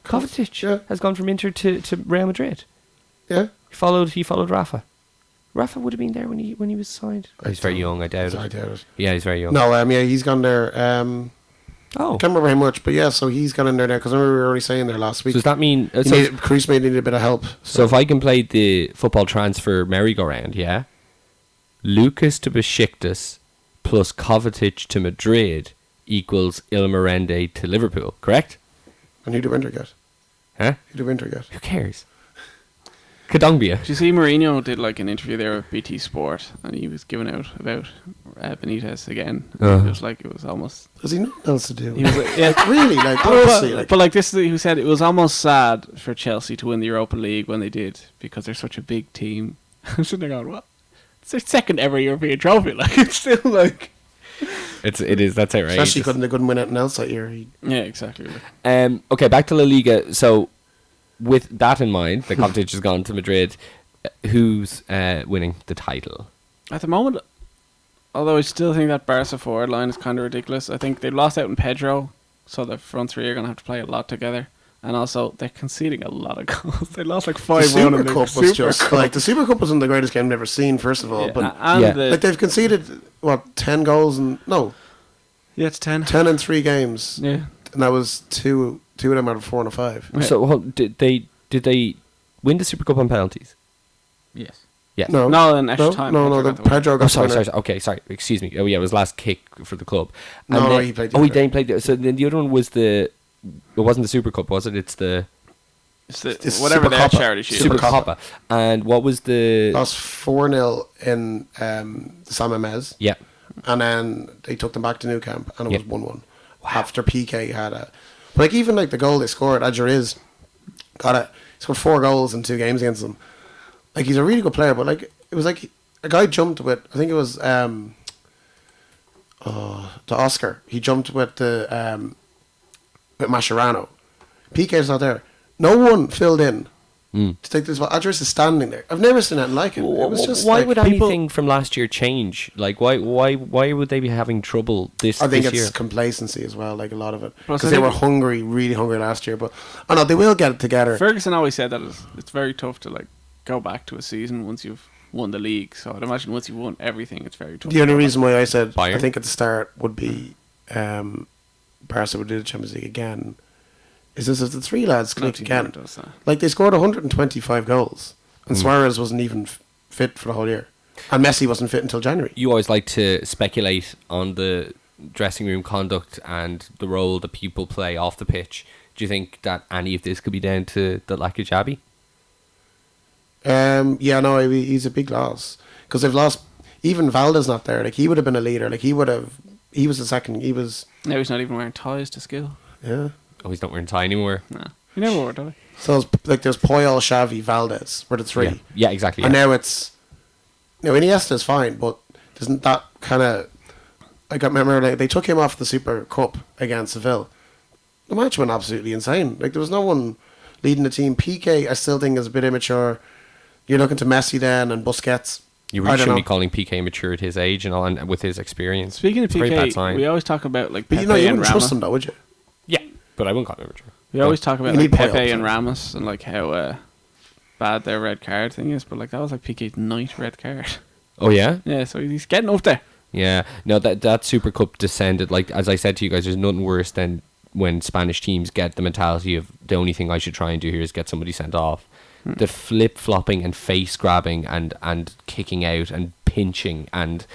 Kovacic Yeah. has gone from Inter to Real Madrid. Yeah. He followed Rafa. Rafa would have been there when he was signed. He's very young, I doubt I it. doubt it. Yeah, he's very young. No, yeah, he's gone there. Oh. Can't remember how much, but yeah, so he's gone in there now because I remember we were already saying there last So week. does that mean Cruz may need a bit of help. so if I can play the football transfer merry-go-round, yeah? Lucas to Besiktas plus Kovacic to Madrid equals Il Mirende to Liverpool, correct? And who do Winter get? Huh? Who do Winter get? Who cares? Kadongbia. Did you see Mourinho did like an interview there with BT Sport, and he was giving out about Benitez again. Uh-huh. It was like it was almost. Does he nothing else to do? He was like, yeah, Really, like honestly, like but like this, is who said it was almost sad for Chelsea to win the Europa League when they did because they're such a big team. I'm sitting there going, what? It's their second ever European trophy. Like it's still like. It is. That's it, right? especially because they couldn't win anything else that year. Yeah, exactly. Okay, back to La Liga. So, with that in mind, the Kovacic has gone to Madrid. Who's winning the title? At the moment, although I still think that Barca forward line is kind of ridiculous. I think they lost out in Pedro, so the front three are going to have to play a lot together. And also, they're conceding a lot of goals. They lost like 5-1 The Super in the Cup was Super just Cup. like the Super Cup wasn't the greatest game I've ever seen. First of all, Yeah, but and Yeah. the, like they've conceded what 10 goals and no yeah, it's 10. 10 in 3 games, Yeah. and that was two of them out of 4 and a 5. Yeah. So, did they win the Super Cup on penalties? Yes. Yes. No, No, in extra no, time. no, Pedro the got the win. Pedro Oh, got sorry, the winner. sorry. Okay, sorry. Excuse me. Oh, yeah, it was last kick for the club. No, And no, then- he played the Oh, he other. then played. So then the other one was the. It wasn't the Super Cup, was it? It's the It's the, It's whatever Super their Copa. charity shield. Super Super Copa. Copa. And what was the? Lost 4-0 in San Mamés, Yeah. and then they took them back to Nou Camp, and it Yeah. was 1-1 after PK had a. But like even like the goal they scored, Adjuriz got it. He scored 4 goals in 2 games against them. Like he's a really good player, but like it was like a guy jumped with. I think it was to Oscar. He jumped with the with Mascherano. PK's not there. No one filled in to take this. Adjuriz is standing there. I've never seen anything like it. It was just why like, would people- anything from last year change? Like, why would they be having trouble this I think this it's year? complacency as well, like a lot of it, Plus, because I they were think- hungry, really hungry last year. But I know they will get it together. Ferguson always said that it's very tough to like go back to a season once you've won the league. So I'd imagine once you've won everything, it's very tough. The to only go back. reason why I said I Bayern? think at the start would be Barca would do the Champions League again is this if the 3 lads No click team again. does that. Like they scored 125 goals And Suarez wasn't even fit for the whole year. And Messi wasn't fit until January. You always like to speculate on the dressing room conduct and the role that people play off the pitch. Do you think that any of this could be down to the lack of Xavi? Yeah, no, he's a big loss. Because they've lost... Even Valde's not there. Like, he would have been a leader. Like, he was the second... Now he's not even wearing ties to skill. Yeah. Oh, he's not wearing a tie anymore. No. He never wore a tie. So, there's Puyol, Xavi, Valdez were the three. Yeah, exactly. And yeah. now it's... Iniesta's fine, but isn't that kind of... I remember they took him off the Super Cup against Seville. The match went absolutely insane. Like, there was no one leading the team. PK, I still think, is a bit immature. You're looking to Messi then and Busquets. You really shouldn't be calling PK mature at his age and with his experience. Speaking of It's a very bad PK, sign. we always talk about like But Pepe you and wouldn't Ramos. trust him though, would you? Yeah, but I wouldn't call him mature. We always talk about You like need Pepe Puyol, and so. Ramos and like how bad their red card thing is, but like that was like PK's 9th red card. Oh, yeah? Yeah, so he's getting up there. Yeah. No, that Super Cup descended. Like, as I said to you guys, there's nothing worse than when Spanish teams get the mentality of the only thing I should try and do here is get somebody sent off. The flip-flopping and face-grabbing and kicking out and pinching, and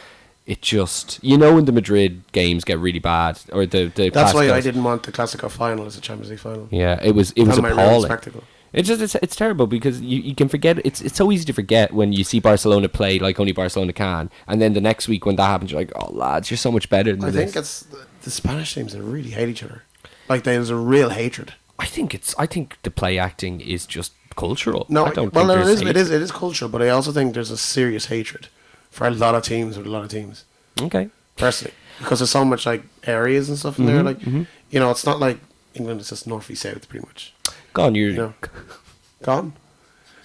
it just... when the Madrid games get really bad, or the That's why I Clásicos- didn't want the Classico final as a Champions League final. Yeah, it was Kind of my real appalling. spectacle. It's just it's terrible because you can forget. It's so easy to forget when you see Barcelona play like only Barcelona can, and then the next week when that happens, you're like, oh lads, you're so much better than I this. think it's the Spanish teams that really hate each other. Like, there's a real hatred. I think the play acting is just cultural. No, I don't well, think it there's is. hatred. It is cultural, but I also think there's a serious hatred for a lot of teams with a lot of teams. Okay. Personally, because there's so much like areas and stuff in there. Like, it's not like England. It's just north, east, south, pretty much. Go on, You know, gone.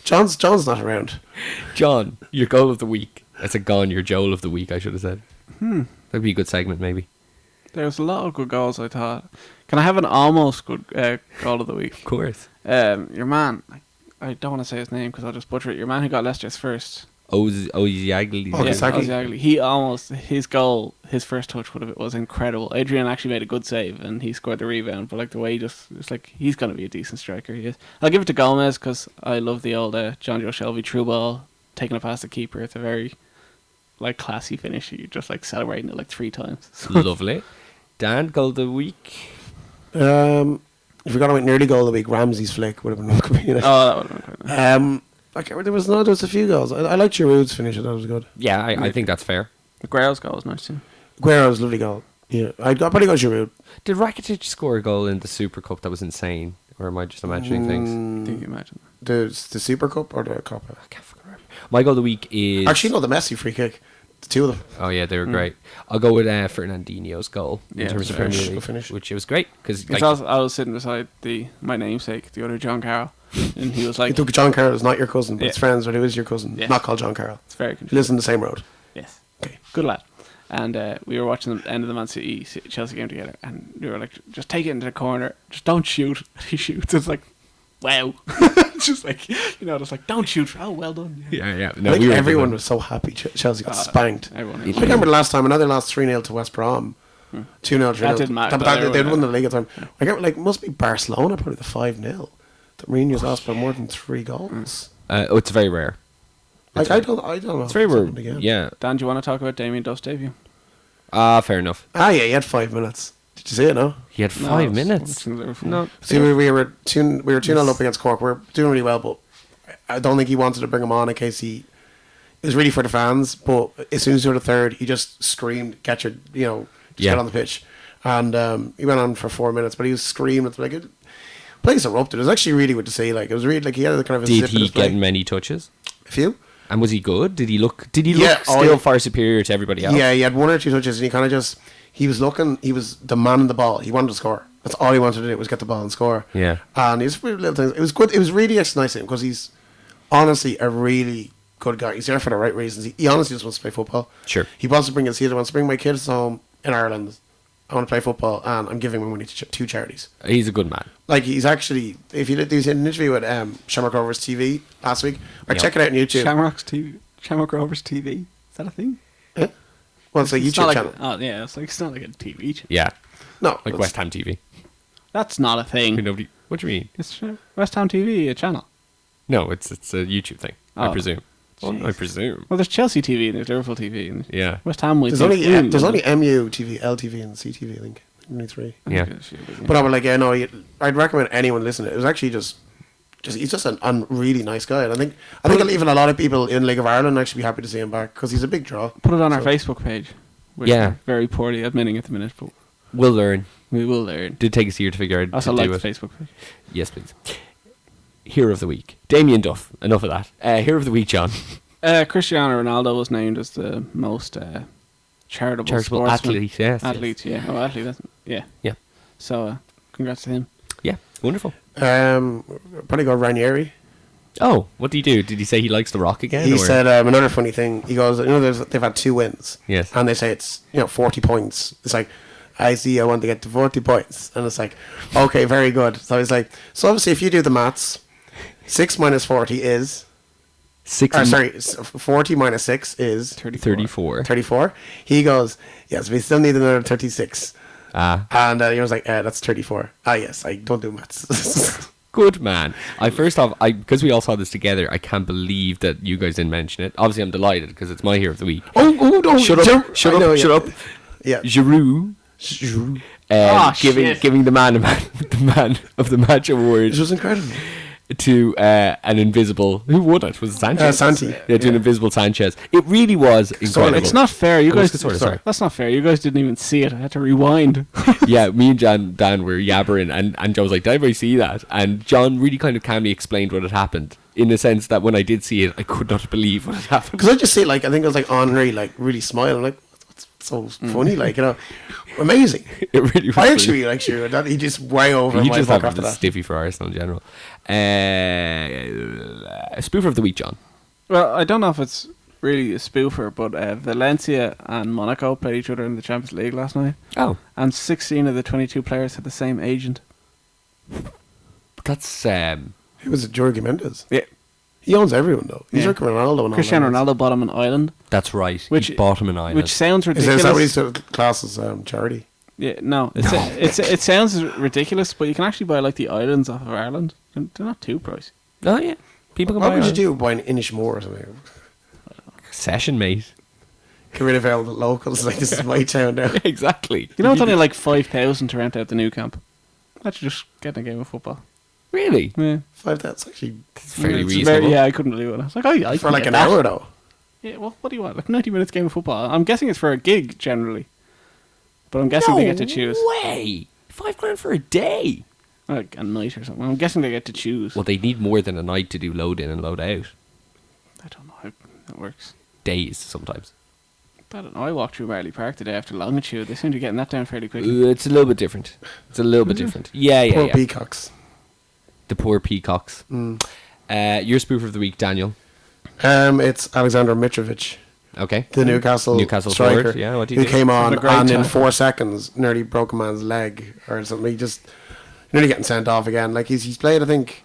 John's not around. John, your goal of the week. I said gone, your Joel of the week, I should have said. That'd be a good segment, maybe. There was a lot of good goals, I thought. Can I have an almost good goal of the week? Of course. Your man, I don't want to say his name because I'll just butcher it. Your man who got Leicester's first. Oziagli. Oh, Ozzy. Exactly. He almost, his goal, his first touch was incredible. Adrian actually made a good save and he scored the rebound, but like the way it's like he's going to be a decent striker. He is. I'll give it to Gomez because I love the old John Joe Shelby through ball, taking it past the keeper. It's a very like classy finish. You're just like celebrating it like 3 times. Lovely. Dan, goal of the week. If we got to nearly goal of the week, Ramsey's flick would have been good. Oh, that would have been quite nice. There was a few goals. I liked Giroud's finish. That was good. Yeah, I think that's fair. Aguero's goal was nice too. Aguero's lovely goal. Yeah, I'd probably go Giroud. Did Rakitic score a goal in the Super Cup that was insane? Or am I just imagining things? I think you imagine. The Super Cup or the Copa? I can't fucking remember. My goal of the week is... Actually, no, the Messi free kick. The two of them. Oh, yeah, they were great. I'll go with Fernandinho's goal in Yeah, terms of fair. Premier Good League, finish. which it was great. Because I was sitting beside my namesake, the other John Carroll, and he was I like, took John Carroll is not your cousin, but Yeah. it's friends, but it is your cousin. Yeah. Not called John Carroll. it's very He confusing. lives in the same road. Yes. Okay. Good lad. And we were watching the end of the Man City Chelsea game together, and we were like, just take it into the corner, just don't shoot. He shoots. It's like, wow. It's just like, just like, don't shoot. Oh, well done. yeah. I think everyone was so happy Chelsea got spanked. Everyone. I remember the last time, I know they lost 3-0 to West Brom. 2-0, 3-0. That didn't matter, But but they'd they won the league at the time. I get like must be Barcelona probably the 5-0 that Mourinho's lost by more than 3 goals. it's very rare. Like I don't know. It's very if rare. happened again. Yeah. Dan, do you want to talk about Damien Duff's debut? Fair enough. Ah, yeah, he had 5 minutes. Did you see it? No. He had 5 minutes. No. See, we were 2-0 up against Cork. We're doing really well, but I don't think he wanted to bring him on in case it was really for the fans. But as soon as he got a third, he just screamed, "Get your, get on the pitch." And he went on for 4 minutes, but he was screaming. Like it, place erupted. It was actually really good to see. Like it was really like he had a kind of a Did zip in he his play. get many touches? A few? And was he good? Did he look Yeah, still far superior to everybody else? Yeah, he had 1 or 2 touches, and he kind of just he was demanding the ball. He wanted to score. That's all he wanted to do was get the ball and score. Yeah. And he's little things. It was good. It was really nice to him because he's honestly a really good guy. He's there for the right reasons. He honestly just wants to play football. Sure. He wants to bring his. He wants to bring my kids home in Ireland. I want to play football, and I'm giving my money to 2 charities. He's a good man. Like he's actually, if you did an interview with Shamrock Rovers TV last week, or Yep. check it out on YouTube. Shamrock Rovers TV. Is that a thing? Yeah. Well, it's a It's YouTube not like channel. it's not like a TV channel. Yeah. No, Like it's- West Ham TV. That's not a thing. Nobody. What do you mean? It's West Ham TV, a channel. No, it's a YouTube thing. I Oh, presume. Well, I presume. Well, there's Chelsea TV and there's Liverpool TV and Yeah. West Ham. There's only MU TV, LTV, and CTV. I think only 3. Yeah. But I was like, yeah, no, I'd recommend anyone listen to it. It was actually just he's just a really nice guy. And I think even a lot of people in League of Ireland actually be happy to see him back because he's a big draw. Put it on our Facebook page. Which Yeah. we're very poorly admitting at the minute, but We'll learn. we will learn. Did take us a year to figure out Also to like do the it. Facebook page. Yes, please. Hero of the week. Damien Duff. Enough of that. Hero of the week, John. Cristiano Ronaldo was named as the most charitable sportsman. athlete. Yes. Athlete, yeah. Oh, athlete. Yeah. Yeah. So, congrats to him. Yeah. Wonderful. Probably go Ranieri. Oh, what did he do? Did he say he likes The Rock again? He or? said another funny thing. He goes, they've had 2 wins. Yes. And they say it's 40 points. It's like, I see, I want to get to 40 points, and it's like, okay, very good. So he's like, so obviously if you do the maths, 6 minus 40 is 40 minus 6 is 34. 34. He goes, yes, we still need another 36. And he was like, that's 34. Yes, I don't do maths. Good man. Because we all saw this together, I can't believe that you guys didn't mention it. Obviously, I'm delighted because it's my hero of the week. Don't Shut up. Yeah. Giroud. Giving the man of the match award It was incredible. to an invisible. Who won it? Was it Sanchez? Santi. Yeah, to an invisible Sanchez. It really was incredible. It's not fair. You guys, sorry. That's not fair. You guys didn't even see it. I had to rewind. Yeah, me and Dan were yabbering, and John was like, "Did anybody see that?" And John really kind of calmly explained what had happened, in the sense that when I did see it, I could not believe what had happened. Because I just see, I think it was Henri, really smiling, what's so funny, amazing. It really was. I actually like Giroud. That he just way over You my just book have after the that. stiffy for Arsenal in general. Spoofer of the week, John. Well, I don't know if it's really a spoofer, but Valencia and Monaco played each other in the Champions League last night. Oh, And 16 of the 22 players had the same agent. that's It was Jorge Mendes. Yeah. He owns everyone, though. He's Yeah. like Ronaldo. And Cristiano all that. Ronaldo bought him an island. that's right. Which- He bought him an island. Which sounds Is ridiculous. that what he's to class as charity? Yeah, no. It sounds ridiculous, but you can actually buy the islands off of Ireland. They're not too pricey. Oh yeah, people can What buy would you it. do by an Inishmore or something? Session, mate. Get rid of all the locals. This is my town now. Exactly. You know, it's only 5,000 to rent out the new camp. That's just getting a game of football. Really? Yeah. 5, that's actually It's fairly It's reasonable. yeah, I couldn't believe it. I was like, I for can get an that. hour, though. Yeah, well, what do you want? 90 minutes game of football. I'm guessing it's for a gig generally, but I'm guessing they get to choose. Way. $5,000 for a day. Like a night or something. I'm guessing they get to choose. Well, they need more than a night to do load in and load out. I don't know how that works. Days sometimes. I don't know. I walked through Marley Park today after Longitude. They seem to be getting that down fairly quickly. It's a little bit different. Yeah. Poor peacocks. The poor peacocks. Mm. Your spoofer of the week, Daniel. It's Alexander Mitrovic, Okay. the Newcastle striker, forward. Yeah, what did he who do? came on Having a great and in time. 4 seconds nearly broke a man's leg or something. He just nearly getting sent off again. He's played, I think,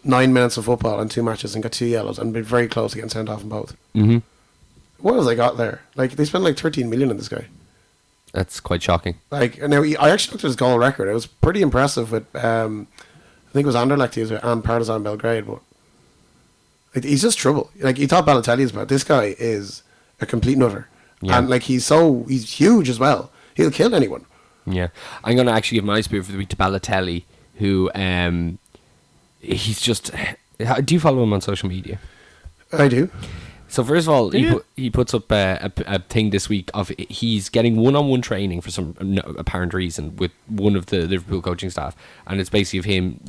9 minutes of football in 2 matches and got 2 yellows and been very close to getting sent off in both. Mm-hmm. What have they got there? They spent 13 million on this guy. That's quite shocking. Now I actually looked at his goal record. It was pretty impressive with I think it was Anderlecht he was with and Partizan Belgrade, but he's just trouble. You thought Balotelli's bad. This guy is a complete nutter. Yeah. And he's huge as well. He'll kill anyone. Yeah. I'm going to actually give my spoofer of the week to Balotelli, who he's just... Do you follow him on social media? I do. So first of all, Do he puts up a thing this week of he's getting one-on-one training for some apparent reason with one of the Liverpool coaching staff, and it's basically of him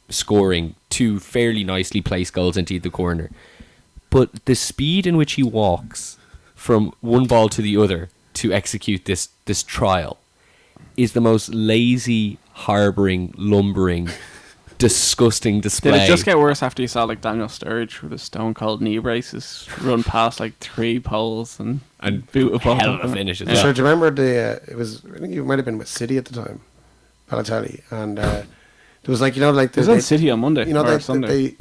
scoring 2 fairly nicely placed goals into the corner. But the speed in which he walks from one ball to the other to execute this trial is the most lazy, harbouring, lumbering, disgusting display. Did it just get worse after you saw Daniel Sturridge with his stone cold knee braces run past 3 poles and boot a ball? hell of a finish as Yeah. well. So do you remember I think you might have been with City at the time, Balotelli, and there was It was on City on Monday or Sunday.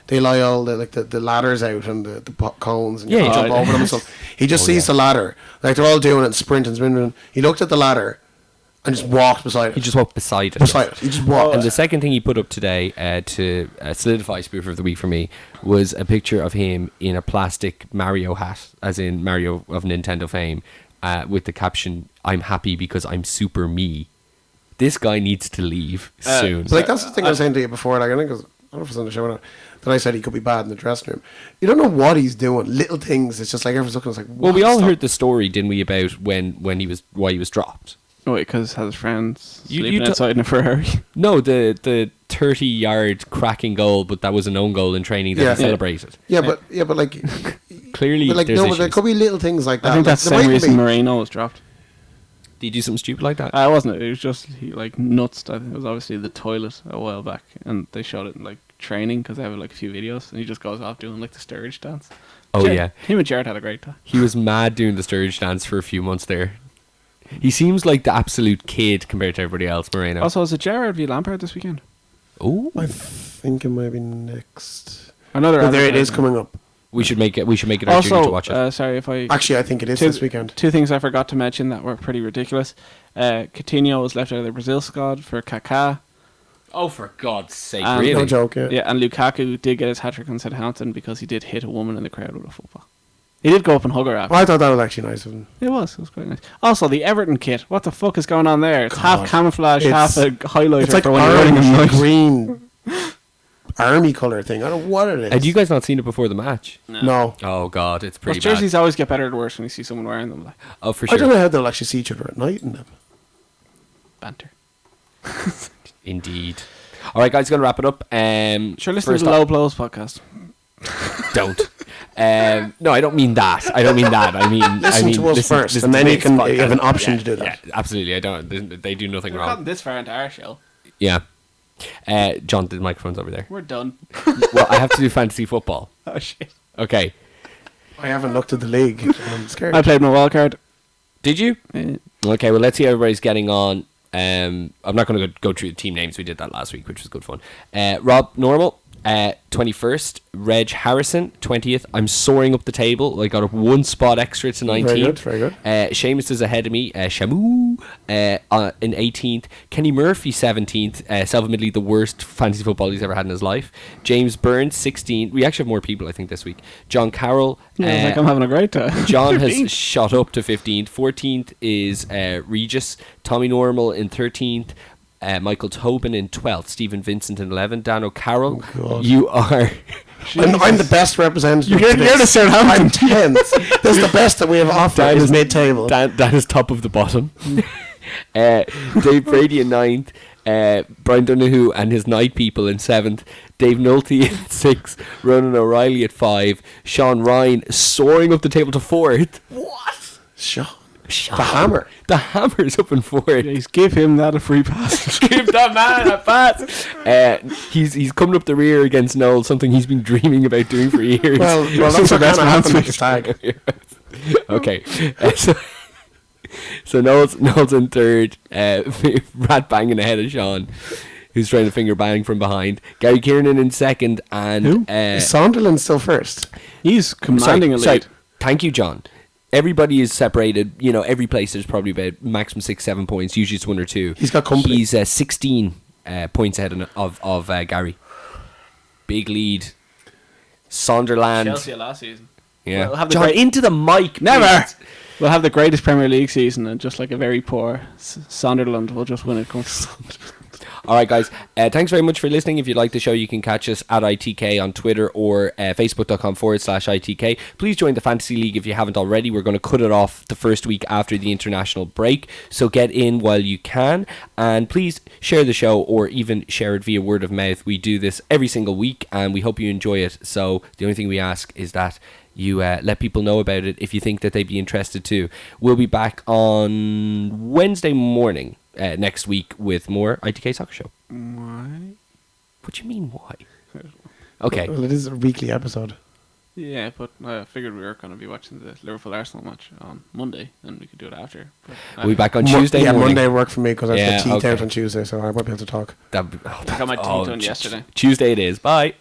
They lie all the ladders out and the cones and you Yeah, can jump yeah. over them and stuff. He just sees the ladder, they're all doing it, sprinting. He looked at the ladder and just walked beside it. He just walked beside it. beside it. He just walked. And the second thing he put up today to solidify Spoofer of the Week for me was a picture of him in a plastic Mario hat, as in Mario of Nintendo fame, with the caption, "I'm happy because I'm super me." This guy needs to leave soon. But like that's the thing I was saying to you before. Like I think it was, I don't know if it was on the show or not. That I said he could be bad in the dressing room. You don't know what he's doing. Little things. It's just like everyone's looking. It's like, Well, we what? all Stop. heard the story, didn't we, about why he was dropped? Oh, wait, because his friends You sleeping t- outside in a Ferrari. No, the 30-yard cracking goal, but that was an own goal in training that Yeah. he celebrated. Yeah, but like Clearly, but like there's no, but there issues. could be little things like that. I think Like, that's the there same might reason be- Moreno was dropped. Did you do something stupid like that? Wasn't it? It was just he like nuts. I think it was obviously the toilet a while back, and they showed it in like training because they have like a few videos, and he just goes off doing like the sturge dance. Oh, yeah. Him and Jared had a great time. He was mad doing the sturge dance for a few months there. He seems like the absolute kid compared to everybody else, Moreno. Also, is it Jared v Lampard this weekend? Oh, I think it might be next. Another. But there it is coming up. we should make it our duty to Also, watch it. sorry if I. Actually, I think it is two, this weekend. Two things I forgot to mention that were pretty ridiculous. Coutinho was left out of the Brazil squad for Kaká. Oh, for God's sake, really? No joke. Yeah. Yeah, and Lukaku did get his hat-trick on Southampton because he did hit a woman in the crowd with a football. He did go up and hug her after. Well, I thought that was actually nice of him. It was quite nice. Also, the Everton kit. What the fuck is going on there? It's God. half camouflage, It's- half a highlighter It's like for when you're running a orange, night. green, army color thing. I don't know what it is. Had you guys not seen it before the match? No. Oh God, it's Those pretty jerseys bad. always get better or worse when you see someone wearing them. Like Oh, for I don't sure. know how they'll actually see each other at night in them. banter. Indeed. All right, guys, gonna wrap it up. Sure, listen to first the off- Low Blows podcast. Don't. No, I don't mean that. I mean, Listen to us first, and then to you this can you podcast. have an option Yeah, to do that. Yeah, absolutely. I don't. They do nothing We're wrong. gotten this far into our show. Yeah. John, the microphone's over there. We're done. Well, I have to do fantasy football. Oh shit! Okay. I haven't looked at the league. And I'm scared. I played my wild card. Did you? Okay, well, let's see how everybody's getting on. I'm not going to go through the team names. We did that last week, which was good fun. Rob Normal, 21st. Reg Harrison, 20th. I'm soaring up the table. I got up one spot extra to 19th. Very good, very good. Seamus is ahead of me. Shamu in 18th. Kenny Murphy, 17th. Self-admittedly the worst fantasy football he's ever had in his life. James Burns, 16th. We actually have more people, I think, this week. John Carroll. I think I'm having a great time. John 15th. has shot up to 15th. 14th is Regis. Tommy Normal in 13th. Michael Tobin in 12th. Stephen Vincent in 11th. Dan O'Carroll. Oh, God. You are... I'm the best representative. You're of this. the Southampton. I'm 10th. This is the best that we have offered. Dan Is is- mid-table. Dan is top of the bottom. Dave Brady in 9th. Brian Donahue and his night people in 7th. Dave Nolte in 6th. Ronan O'Reilly at 5. Sean Ryan soaring up the table to 4th. What? Sean. Sean. The hammer. The hammer's up in 4th. Please give him that a free pass. Give that man a pass. He's coming up the rear against Noel, something he's been dreaming about doing for years. Well, that's what kind of happened with the stag. Okay. So Noel's in 3rd. Rat banging ahead of Sean, who's trying to finger bang from behind. Gary Kiernan in 2nd. And Who? Is Sunderland still first? He's commanding a lead. Sorry. Thank you, John. Everybody is separated. You know, every place there's probably about maximum 6-7 points. Usually it's 1 or 2. He's got company. He's 16 points ahead of Gary. Big lead. Sunderland. Chelsea last season. Yeah. We'll have the John, great- into the mic. Never. please. We'll have the greatest Premier League season, and just like a very poor Sunderland will just win it. All right, guys. Thanks very much for listening. If you like the show, you can catch us at ITK on Twitter or facebook.com/ITK. Please join the Fantasy League if you haven't already. We're going to cut it off the first week after the international break. So get in while you can. And please share the show or even share it via word of mouth. We do this every single week and we hope you enjoy it. So the only thing we ask is that you let people know about it if you think that they'd be interested too. We'll be back on Wednesday morning next week with more ITK Soccer Show. Why? What do you mean, why? Okay. Well, it is a weekly episode. Yeah, but I figured we were going to be watching the Liverpool-Arsenal match on Monday, and we could do it after. But We'll be back on Mo- Tuesday yeah, morning. Monday worked for me because I've Yeah, got teeth okay. out on Tuesday, so I won't be able to talk. That'd be- I got my teeth done yesterday. Tuesday it is. Bye.